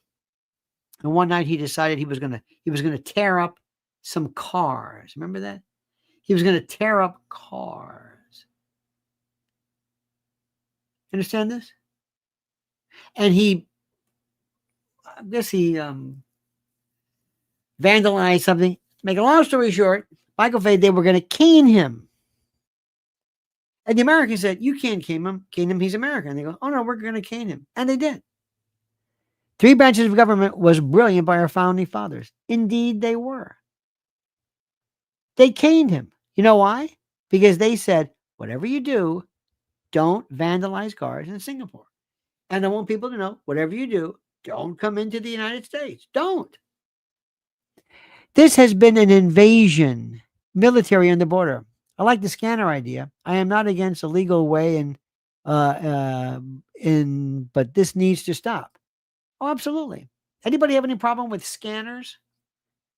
and one night he decided he was gonna tear up some cars. Remember that? He was gonna tear up cars. Understand this? And I guess he vandalized something. Make a long story short, Michael Fay, they were going to cane him. And the Americans said, you can't cane him. Cane him, he's American. And they go, oh no, we're going to cane him. And they did. 3 branches of government was brilliant by our founding fathers. Indeed, they were. They caned him. You know why? Because they said, whatever you do, don't vandalize cars in Singapore. And I want people to know, whatever you do, don't come into the United States. Don't. This has been an invasion, military on the border. I like the scanner idea. I am not against a legal way, but this needs to stop. Oh, absolutely. Anybody have any problem with scanners?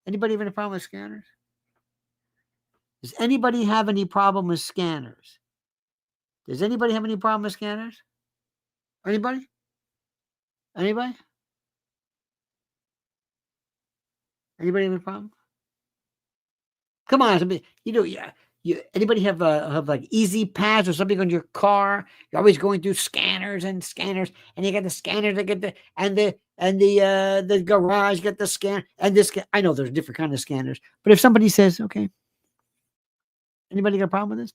Anybody have any problem with scanners? Does anybody have any problem with scanners? Does anybody have any problem with scanners? Anybody? Anybody? Anybody have a problem? Come on, somebody. Yeah. Anybody have like Easy Pass or something on your car? You're always going through scanners, and you got the scanners that get the garage get the scan, and this. I know there's different kind of scanners, but if somebody says, okay, anybody got a problem with this?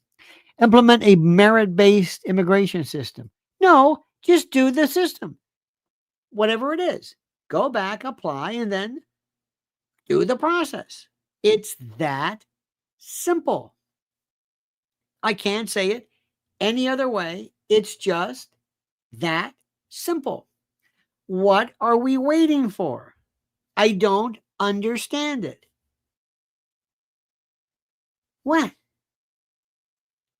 Implement a merit-based immigration system. No, just do the system, whatever it is. Go back, apply, and then do the process. It's that simple. I can't say it any other way. It's just that simple. What are we waiting for? I don't understand it. What?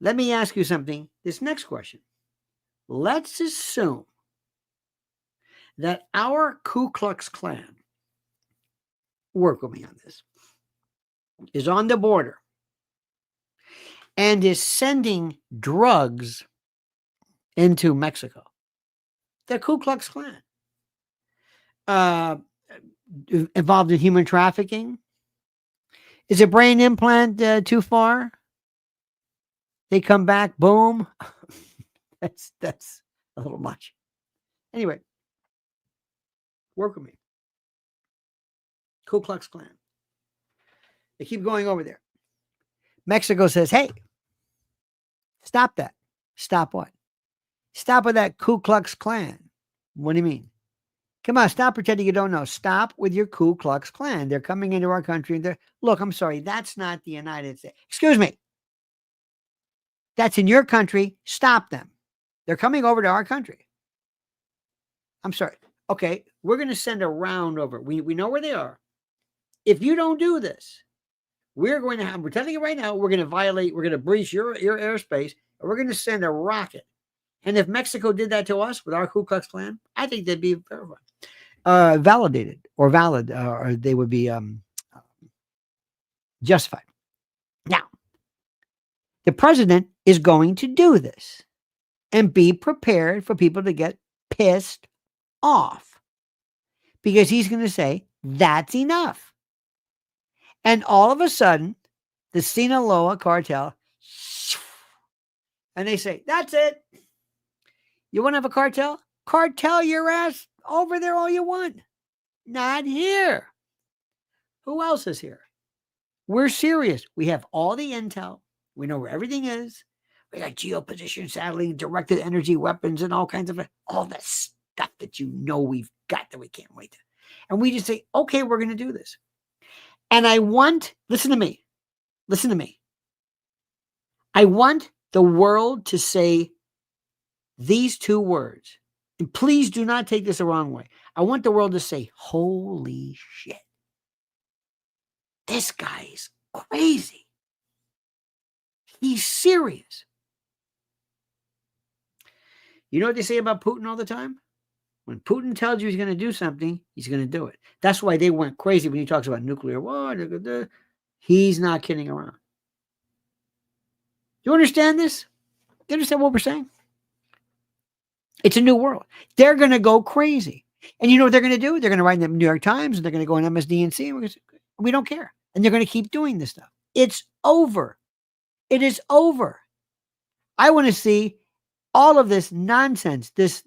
Let me ask you something. This next question. Let's assume that our Ku Klux Klan, work with me on this, is on the border and is sending drugs into Mexico. The Ku Klux Klan. Involved in human trafficking. Is a brain implant too far? They come back, boom. that's a little much. Anyway, work with me. Ku Klux Klan. They keep going over there. Mexico says, hey, stop that. Stop what? Stop with that Ku Klux Klan. What do you mean? Come on, stop pretending you don't know. Stop with your Ku Klux Klan. They're coming into our country. Look, I'm sorry. That's not the United States. Excuse me. That's in your country. Stop them. They're coming over to our country. I'm sorry. Okay, we're going to send a round over. We know where they are. If you don't do this, we're telling you right now, we're going to breach your airspace, and we're going to send a rocket. And if Mexico did that to us with our Ku Klux Klan, I think they'd be validated or valid, or they would be justified. Now, the president is going to do this, and be prepared for people to get pissed off, because he's going to say, that's enough. And all of a sudden, the Sinaloa cartel, and they say, that's it. You want to have a cartel? Cartel your ass over there all you want. Not here. Who else is here? We're serious. We have all the intel. We know where everything is. We got geoposition satellite, directed energy weapons, and all kinds of all that stuff that we've got that we can't wait to. And we just say, okay, we're going to do this. And listen to me. I want the world to say these two words. And please do not take this the wrong way. I want the world to say, holy shit. This guy's crazy. He's serious. You know what they say about Putin all the time? When Putin tells you he's going to do something, he's going to do it. That's why they went crazy when he talks about nuclear war. He's not kidding around. Do you understand this? Do you understand what we're saying? It's a new world. They're going to go crazy. And you know what they're going to do? They're going to write in the New York Times, and they're going to go on MSDNC, and we don't care. And they're going to keep doing this stuff. It's over. It is over. I want to see all of this nonsense, this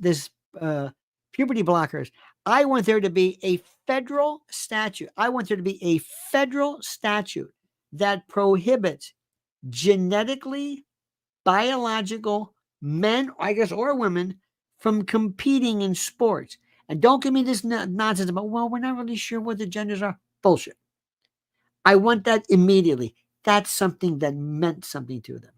puberty blockers. I want there to be a federal statute. I want there to be a federal statute that prohibits genetically biological men, I guess, or women from competing in sports. And don't give me this nonsense about, well, we're not really sure what the genders are. Bullshit. I want that immediately. That's something that meant something to them.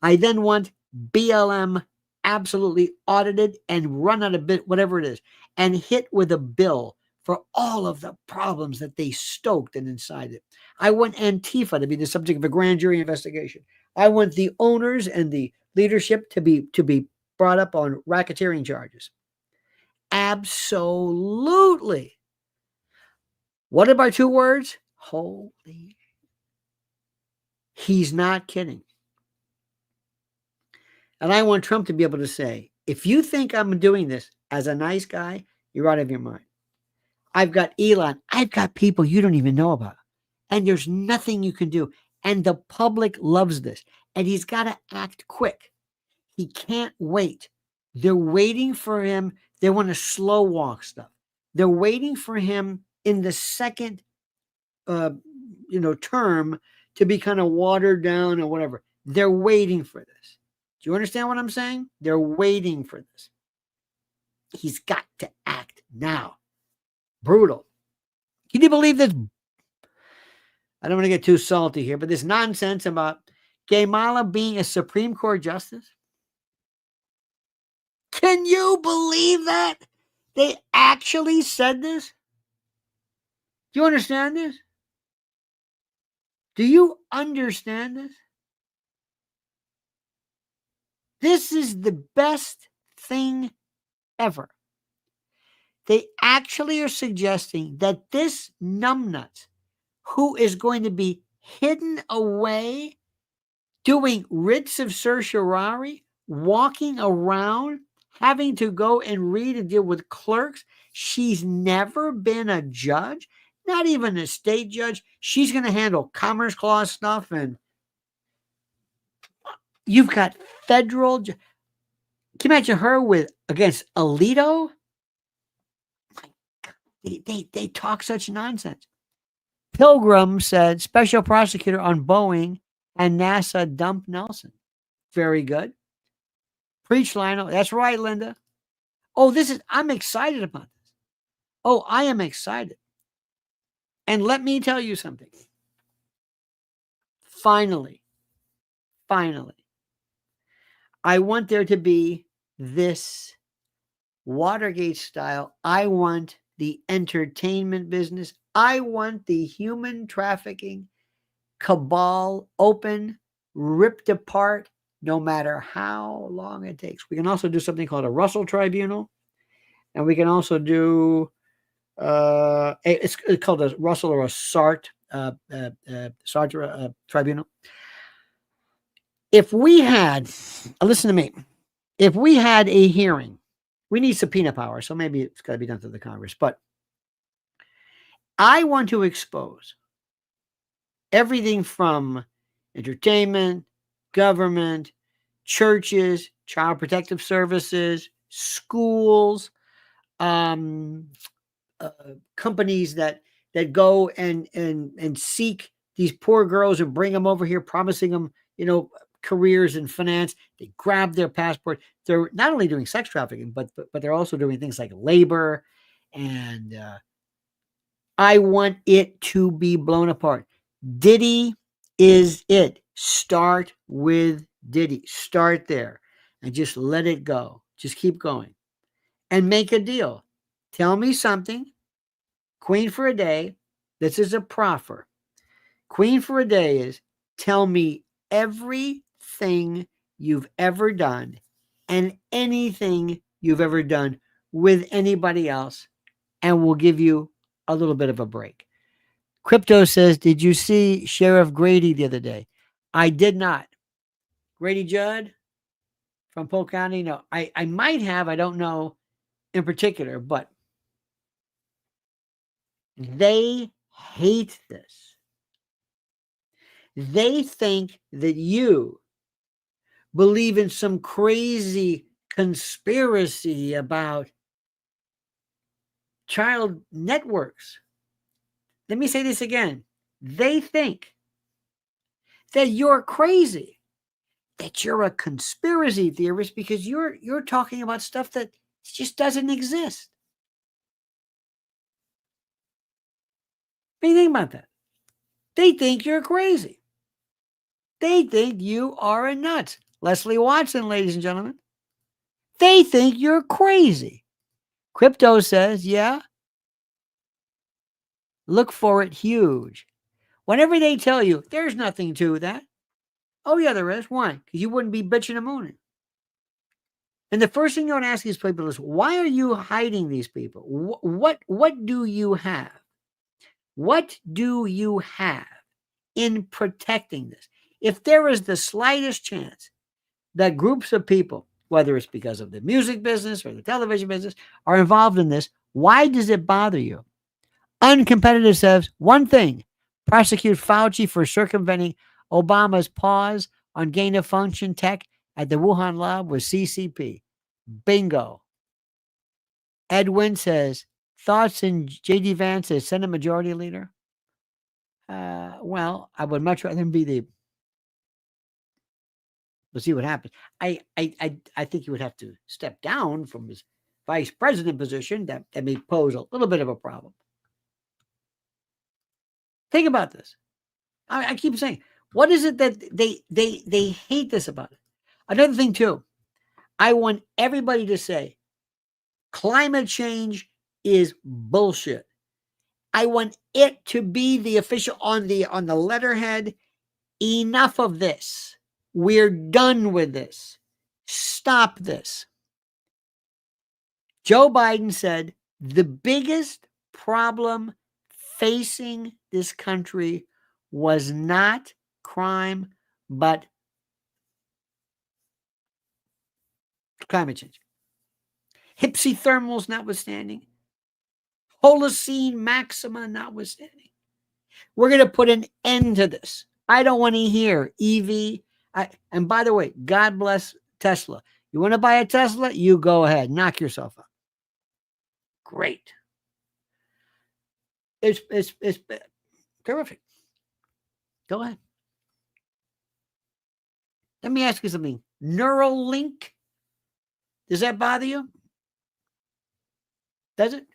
I then want BLM absolutely audited and run out of bit, whatever it is, and hit with a bill for all of the problems that they stoked and incited. I want Antifa to be the subject of a grand jury investigation. I want the owners and the leadership to be brought up on racketeering charges. Absolutely. What about 2 words? Holy. He's not kidding. And I want Trump to be able to say, if you think I'm doing this as a nice guy, you're out of your mind. I've got Elon. I've got people you don't even know about. And there's nothing you can do. And the public loves this. And he's got to act quick. He can't wait. They're waiting for him. They want to slow walk stuff. They're waiting for him in the second term to be kind of watered down or whatever. They're waiting for this. Do you understand what I'm saying? They're waiting for this. He's got to act now. Brutal. Can you believe this? I don't want to get too salty here, but this nonsense about Kamala being a Supreme Court justice. Can you believe that? They actually said this? Do you understand this? Do you understand this? This is the best thing ever. They actually are suggesting that this numbnut who is going to be hidden away doing writs of certiorari, walking around, having to go and read and deal with clerks. She's never been a judge, not even a state judge. She's going to handle Commerce Clause stuff. And you've got federal. Can you imagine her against Alito? They talk such nonsense. Pilgrim said special prosecutor on Boeing and NASA dump Nelson. Very good. Preach, Lionel. That's right, Linda. Oh, I'm excited about this. Oh, I am excited. And let me tell you something. Finally, I want there to be this Watergate style. I want the entertainment business. I want the human trafficking cabal open, ripped apart, no matter how long it takes. We can also do something called a Russell Tribunal. And we can also do, it's called a Russell or a Sart Tribunal. If we had, listen to me, if we had a hearing, we need subpoena power, so maybe it's got to be done through the Congress. But I want to expose everything from entertainment, government, churches, child protective services, schools, companies that go and seek these poor girls and bring them over here, promising them, careers in finance. They grab their passport. They're not only doing sex trafficking, but they're also doing things like labor. And I want it to be blown apart. Diddy is it. Start with Diddy. Start there and just let it go. Just keep going and make a deal. Tell me something. Queen for a day. This is a proffer. Queen for a day is tell me everything you've ever done and anything you've ever done with anybody else, and we'll give you a little bit of a break. Crypto says, did you see Sheriff Grady the other day? I did not. Grady Judd from Polk County? No, I might have. I don't know in particular, but they hate this. They think that you believe in some crazy conspiracy about child networks. Let me say this again. They think that you're crazy, that you're a conspiracy theorist because you're talking about stuff that just doesn't exist. What do you think about that? They think you're crazy. They think you are a nut. Leslie Watson, ladies and gentlemen. They think you're crazy. Crypto says, yeah, look for it huge. Whenever they tell you there's nothing to that, oh, yeah, there is. Why? Because you wouldn't be bitching and mooning. And the first thing you want to ask these people is, why are you hiding these people? What do you have? What do you have in protecting this? If there is the slightest chance that groups of people, whether it's because of the music business or the television business, are involved in this, why does it bother you? Uncompetitive says one thing: prosecute Fauci for circumventing Obama's pause on gain of function tech at the Wuhan lab with CCP. Bingo. Edwin says, thoughts in J.D. Vance as Senate Majority Leader? Well, I would much rather be the. We'll see what happens. I think he would have to step down from his vice president position. That may pose a little bit of a problem. Think about this. I keep saying, what is it that they hate this about it? Another thing too, I want everybody to say, climate change is bullshit. I want it to be the official on the letterhead. Enough of this. We're done with this. Stop this. Joe Biden said the biggest problem facing this country was not crime, but climate change. Hipsy thermals notwithstanding, Holocene maxima notwithstanding. We're going to put an end to this. I don't want to hear EV. And by the way, God bless Tesla. You want to buy a Tesla? You go ahead. Knock yourself out. Great. It's terrific. Go ahead. Let me ask you something. Neuralink, does that bother you? Does it?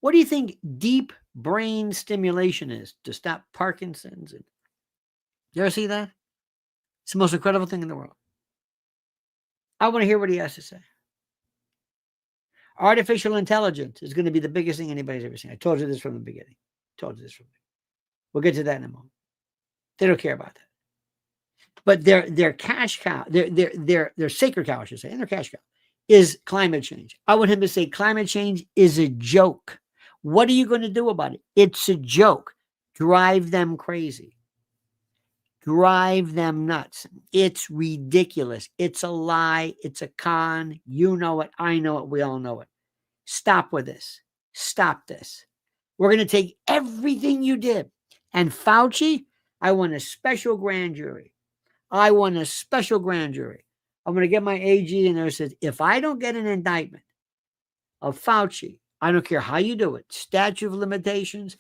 What do you think deep brain stimulation is to stop Parkinson's? You ever see that? It's the most incredible thing in the world. I want to hear what he has to say. Artificial intelligence is going to be the biggest thing anybody's ever seen. I told you this from the beginning. We'll get to that in a moment. They don't care about that. But their cash cow, their sacred cow, I should say, and their cash cow is climate change. I want him to say climate change is a joke. What are you going to do about it? It's a joke. Drive them crazy. Drive them nuts. It's ridiculous. It's a lie. It's a con. You know it. I know it. We all know it. Stop with this. Stop this. We're going to take everything you did. And Fauci, I want a special grand jury. I'm going to get my AG in there and says, if I don't get an indictment of Fauci, I don't care how you do it, statute of limitations,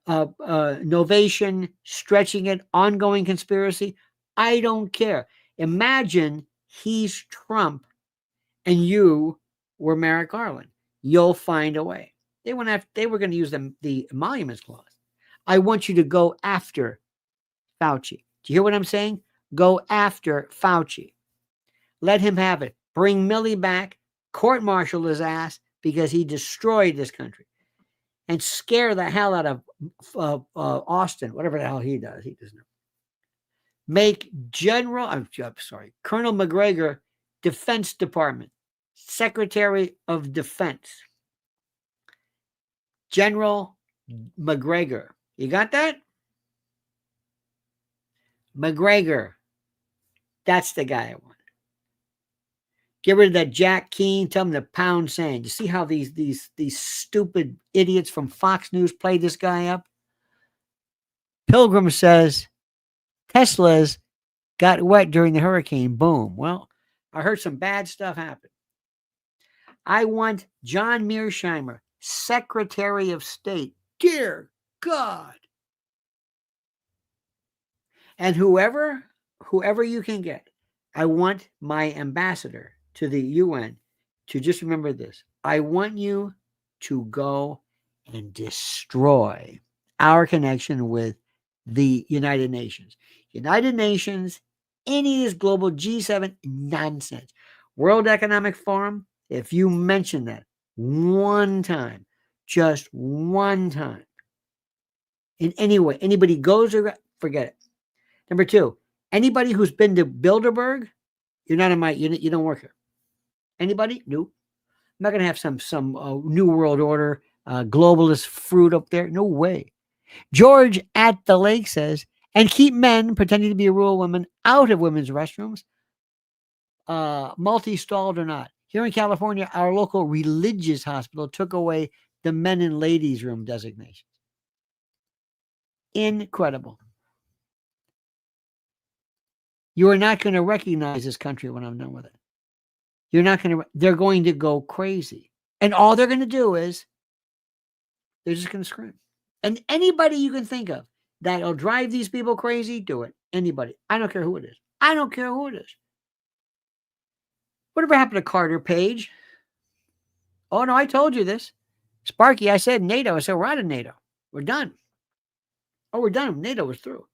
novation, stretching it, ongoing conspiracy, I don't care. Imagine he's Trump and you were Merrick Garland. You'll find a way. They were going to use the emoluments clause. I want you to go after Fauci. Do you hear what I'm saying? Go after Fauci. Let him have it. Bring Millie back. Court-martial his ass because he destroyed this country. And scare the hell out of Austin, whatever the hell he does. He doesn't know. Make Colonel McGregor, Defense Department, Secretary of Defense. General McGregor. You got that? McGregor. That's the guy I want. Get rid of that Jack Keane. Tell him to pound sand. You see how these stupid idiots from Fox News play this guy up? Pilgrim says Tesla's got wet during the hurricane. Boom. Well, I heard some bad stuff happen. I want John Mearsheimer, Secretary of State. Dear God. And whoever you can get, I want my ambassador to the UN to just remember this. I want you to go and destroy our connection with the United Nations. United Nations, any of this global G7 nonsense. World Economic Forum, if you mention that one time, just one time, in any way, anybody goes or forget it. Number two, anybody who's been to Bilderberg, you're not in my, you don't work here. Anybody? Nope. I'm not going to have some new world order, globalist fruit up there. No way. George at the lake says, and keep men pretending to be rural women out of women's restrooms, multi-stalled or not. Here in California, our local religious hospital took away the men and ladies room designations. Incredible. You are not going to recognize this country when I'm done with it. You're not going to, they're going to go crazy. And all they're going to do is, they're just going to scream. And anybody you can think of that'll drive these people crazy, do it. Anybody. I don't care who it is. I don't care who it is. Whatever happened to Carter Page? Oh, no, I told you this. Sparky, I said NATO. I said, we're out of NATO. We're done. Oh, we're done. NATO was through.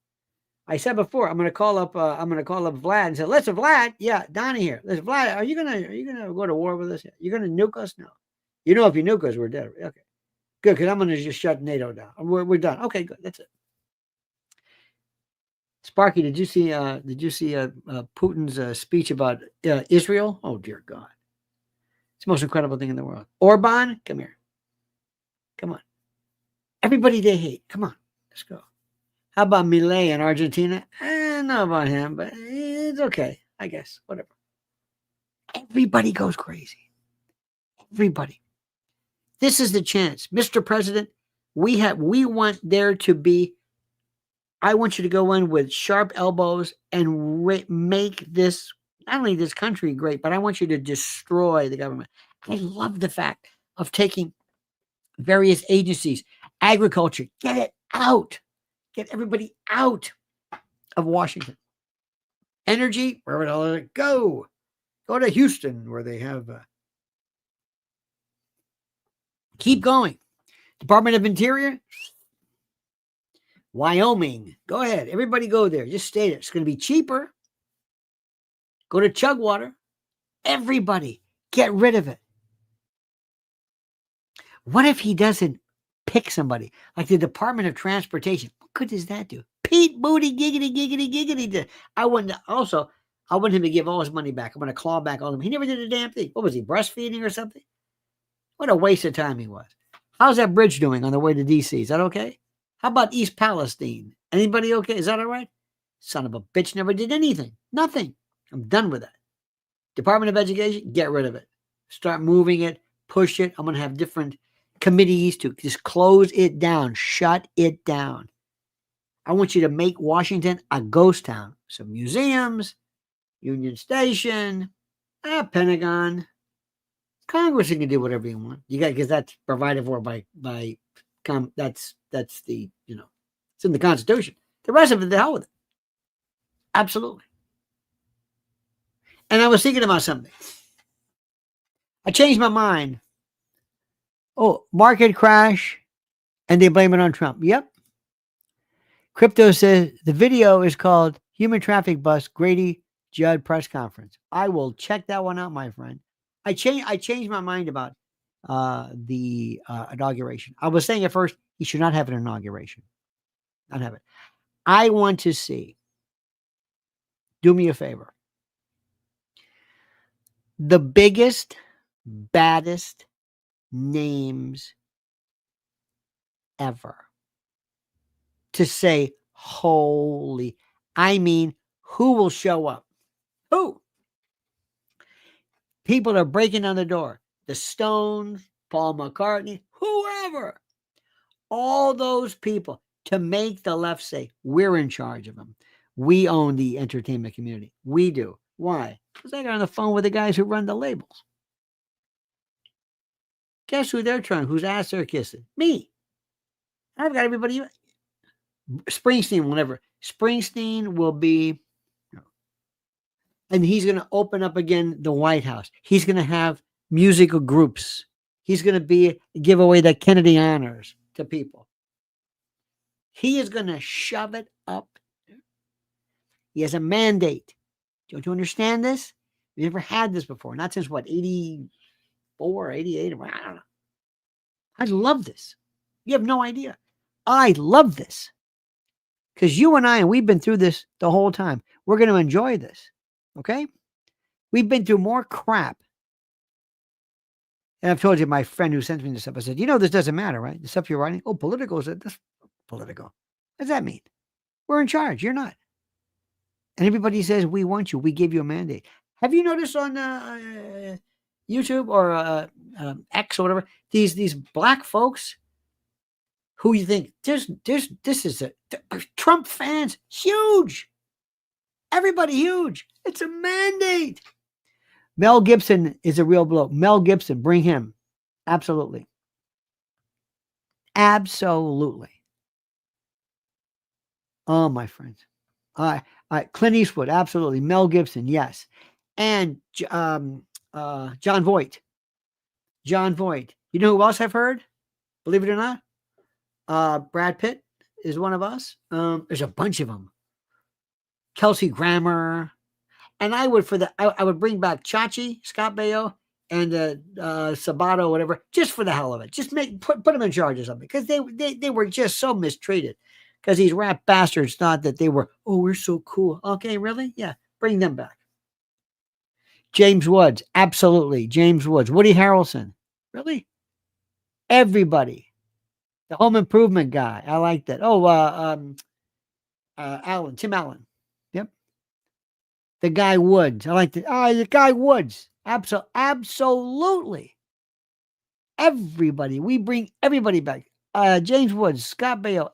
I said before, I'm going to call up Vlad and say, listen, Vlad, yeah, Donnie here. Listen, Vlad, are you gonna go to war with us? You're gonna nuke us? No. You know, if you nuke us, we're dead. Okay. Good, because I'm gonna just shut NATO down. We're done. Okay, good. That's it. Sparky, did you see Putin's speech about Israel? Oh dear God. It's the most incredible thing in the world. Orban, come here. Come on. Everybody they hate. Come on. Let's go. How about Milei in Argentina? I don't know about him, but it's okay, I guess. Whatever. Everybody goes crazy. Everybody. This is the chance. Mr. President, we want there to be, I want you to go in with sharp elbows and make this, not only this country great, but I want you to destroy the government. I love the fact of taking various agencies, agriculture, get it out. Get everybody out of Washington. Energy, where would all it go? Go to Houston, where they have. Keep going. Department of Interior, Wyoming. Go ahead. Everybody go there. Just stay there. It's going to be cheaper. Go to Chugwater. Everybody, get rid of it. What if he doesn't pick somebody like the Department of Transportation? What good does that do? Pete Booty, giggity, giggity, giggity. I want him to give all his money back. I'm going to claw back all of him. He never did a damn thing. What was he, breastfeeding or something? What a waste of time he was. How's that bridge doing on the way to D.C.? Is that okay? How about East Palestine? Anybody okay? Is that all right? Son of a bitch never did anything. Nothing. I'm done with that. Department of Education, get rid of it. Start moving it. Push it. I'm going to have different committees to just close it down. Shut it down. I want you to make Washington a ghost town. Some museums, Union Station, Pentagon. Congress, you can do whatever you want. You got, because that's provided for by that's the, it's in the Constitution. The rest of it, the hell with it. Absolutely. And I was thinking about something. I changed my mind. Oh, market crash, and they blame it on Trump. Yep. Crypto says the video is called Human Traffic Bus Grady Judd Press Conference. I will check that one out, my friend. I changed my mind about the inauguration. I was saying at first he should not have an inauguration. Not have it. I want to see. Do me a favor. The biggest, baddest names ever to say holy. I mean, who will show up? Who? People are breaking on the door. The Stones, Paul McCartney, whoever. All those people to make the left say, we're in charge of them. We own the entertainment community. We do. Why? Because they got on the phone with the guys who run the labels. Guess who they're trying? Whose ass they're kissing? Me. I've got everybody. Springsteen will never. Springsteen will be, and he's going to open up again the White House. He's going to have musical groups. He's going to give away the Kennedy honors to people. He is going to shove it up. He has a mandate. Don't you understand this? We never had this before. Not since what, 84, 88? I don't know. I love this. You have no idea. I love this. Because you and I, we've been through this the whole time. We're going to enjoy this. Okay? We've been through more crap. And I've told you, my friend who sent me this stuff, I said, this doesn't matter, right? The stuff you're writing. Oh, political. This political. What does that mean? We're in charge. You're not. And everybody says, we want you. We gave you a mandate. Have you noticed on YouTube or X or whatever, these black folks who you think this is Trump fans, huge. Everybody huge. It's a mandate. Mel Gibson is a real bloke. Mel Gibson, bring him. Absolutely. Absolutely. Oh, my friends. Clint Eastwood, absolutely. Mel Gibson, yes. And John Voight. John Voight. You know who else I've heard? Believe it or not? Brad Pitt is one of us. There's a bunch of them. Kelsey Grammer. And I would I would bring back Chachi, Scott Baio, and Sabato, whatever, just for the hell of it. Just put them in charge of something, because they were just so mistreated. Because these rap bastards thought that they were, we're so cool. Okay, really? Yeah, bring them back. James Woods, absolutely. James Woods. Woody Harrelson, really? Everybody. The home improvement guy, I like that. Tim Allen. Yep. The guy Woods, I like that. The guy Woods, absolutely. Everybody, we bring everybody back. James Woods, Scott Baio.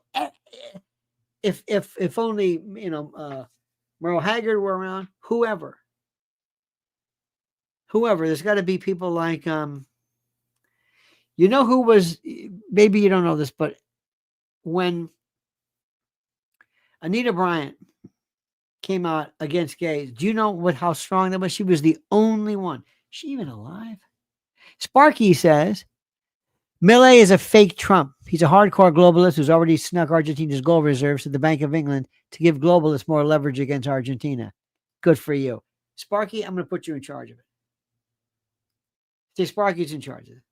If only Merle Haggard were around, whoever. There's got to be people like who was, maybe you don't know this, but when Anita Bryant came out against gays, do you know how strong that was? She was the only one. Is she even alive? Sparky says Milei is a fake Trump. He's a hardcore globalist who's already snuck Argentina's gold reserves to the Bank of England to give globalists more leverage against Argentina. Good for you. Sparky, I'm going to put you in charge of it. Say Sparky's in charge of it.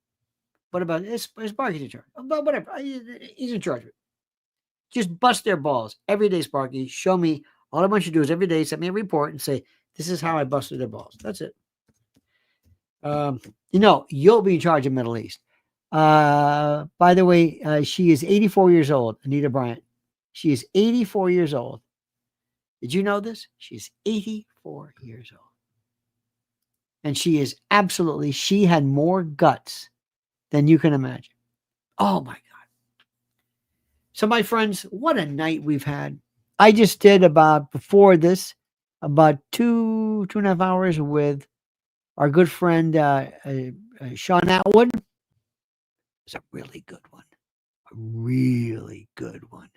What about this? Sparky's in charge. But whatever. He's in charge of it. Just bust their balls. Every day, Sparky, show me. All I want you to do is every day send me a report and say, this is how I busted their balls. That's it. You'll be in charge of Middle East. By the way, she is 84 years old, Anita Bryant. She is 84 years old. Did you know this? She's 84 years old. And she had more guts than you can imagine. Oh my God. So my friends, what a night we've had. I just did before this, about 2.5 hours with our good friend, Sean Atwood. It's a really good one. A really good one.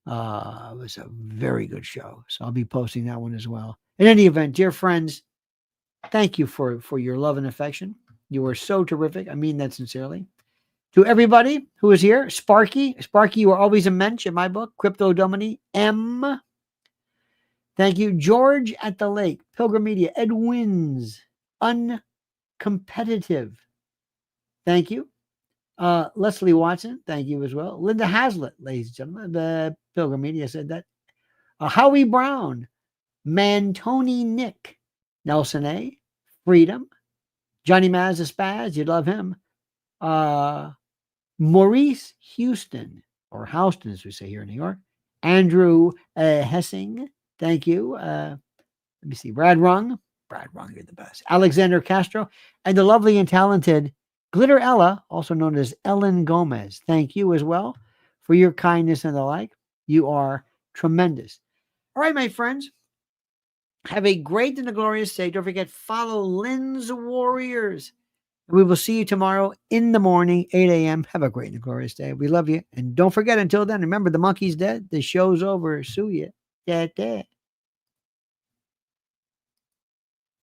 It was a very good show. So I'll be posting that one as well. In any event, dear friends, thank you for your love and affection. You are so terrific. I mean that sincerely. To everybody who is here, Sparky, you are always a mensch in my book. Crypto Domini M. Thank you. George at the Lake, Pilgrim Media, Ed Wins, Uncompetitive. Thank you. Leslie Watson, thank you as well. Linda Hazlitt, ladies and gentlemen, the Pilgrim Media said that. Howie Brown, Mantoni Nick, Nelson A, Freedom, Johnny Maz the Spaz, you'd love him. Maurice Houston, or Houston as we say here in New York. Andrew Hessing, thank you. Let me see, Brad Rung, you're the best. Alexander Castro, and the lovely and talented Glitter Ella, also known as Ellen Gomez. Thank you as well for your kindness and the like. You are tremendous. All right, my friends. Have a great and a glorious day. Don't forget, follow Lynn's Warriors. We will see you tomorrow in the morning, 8 a.m. Have a great and a glorious day. We love you. And don't forget, until then, remember, the monkey's dead. The show's over. Sue ya.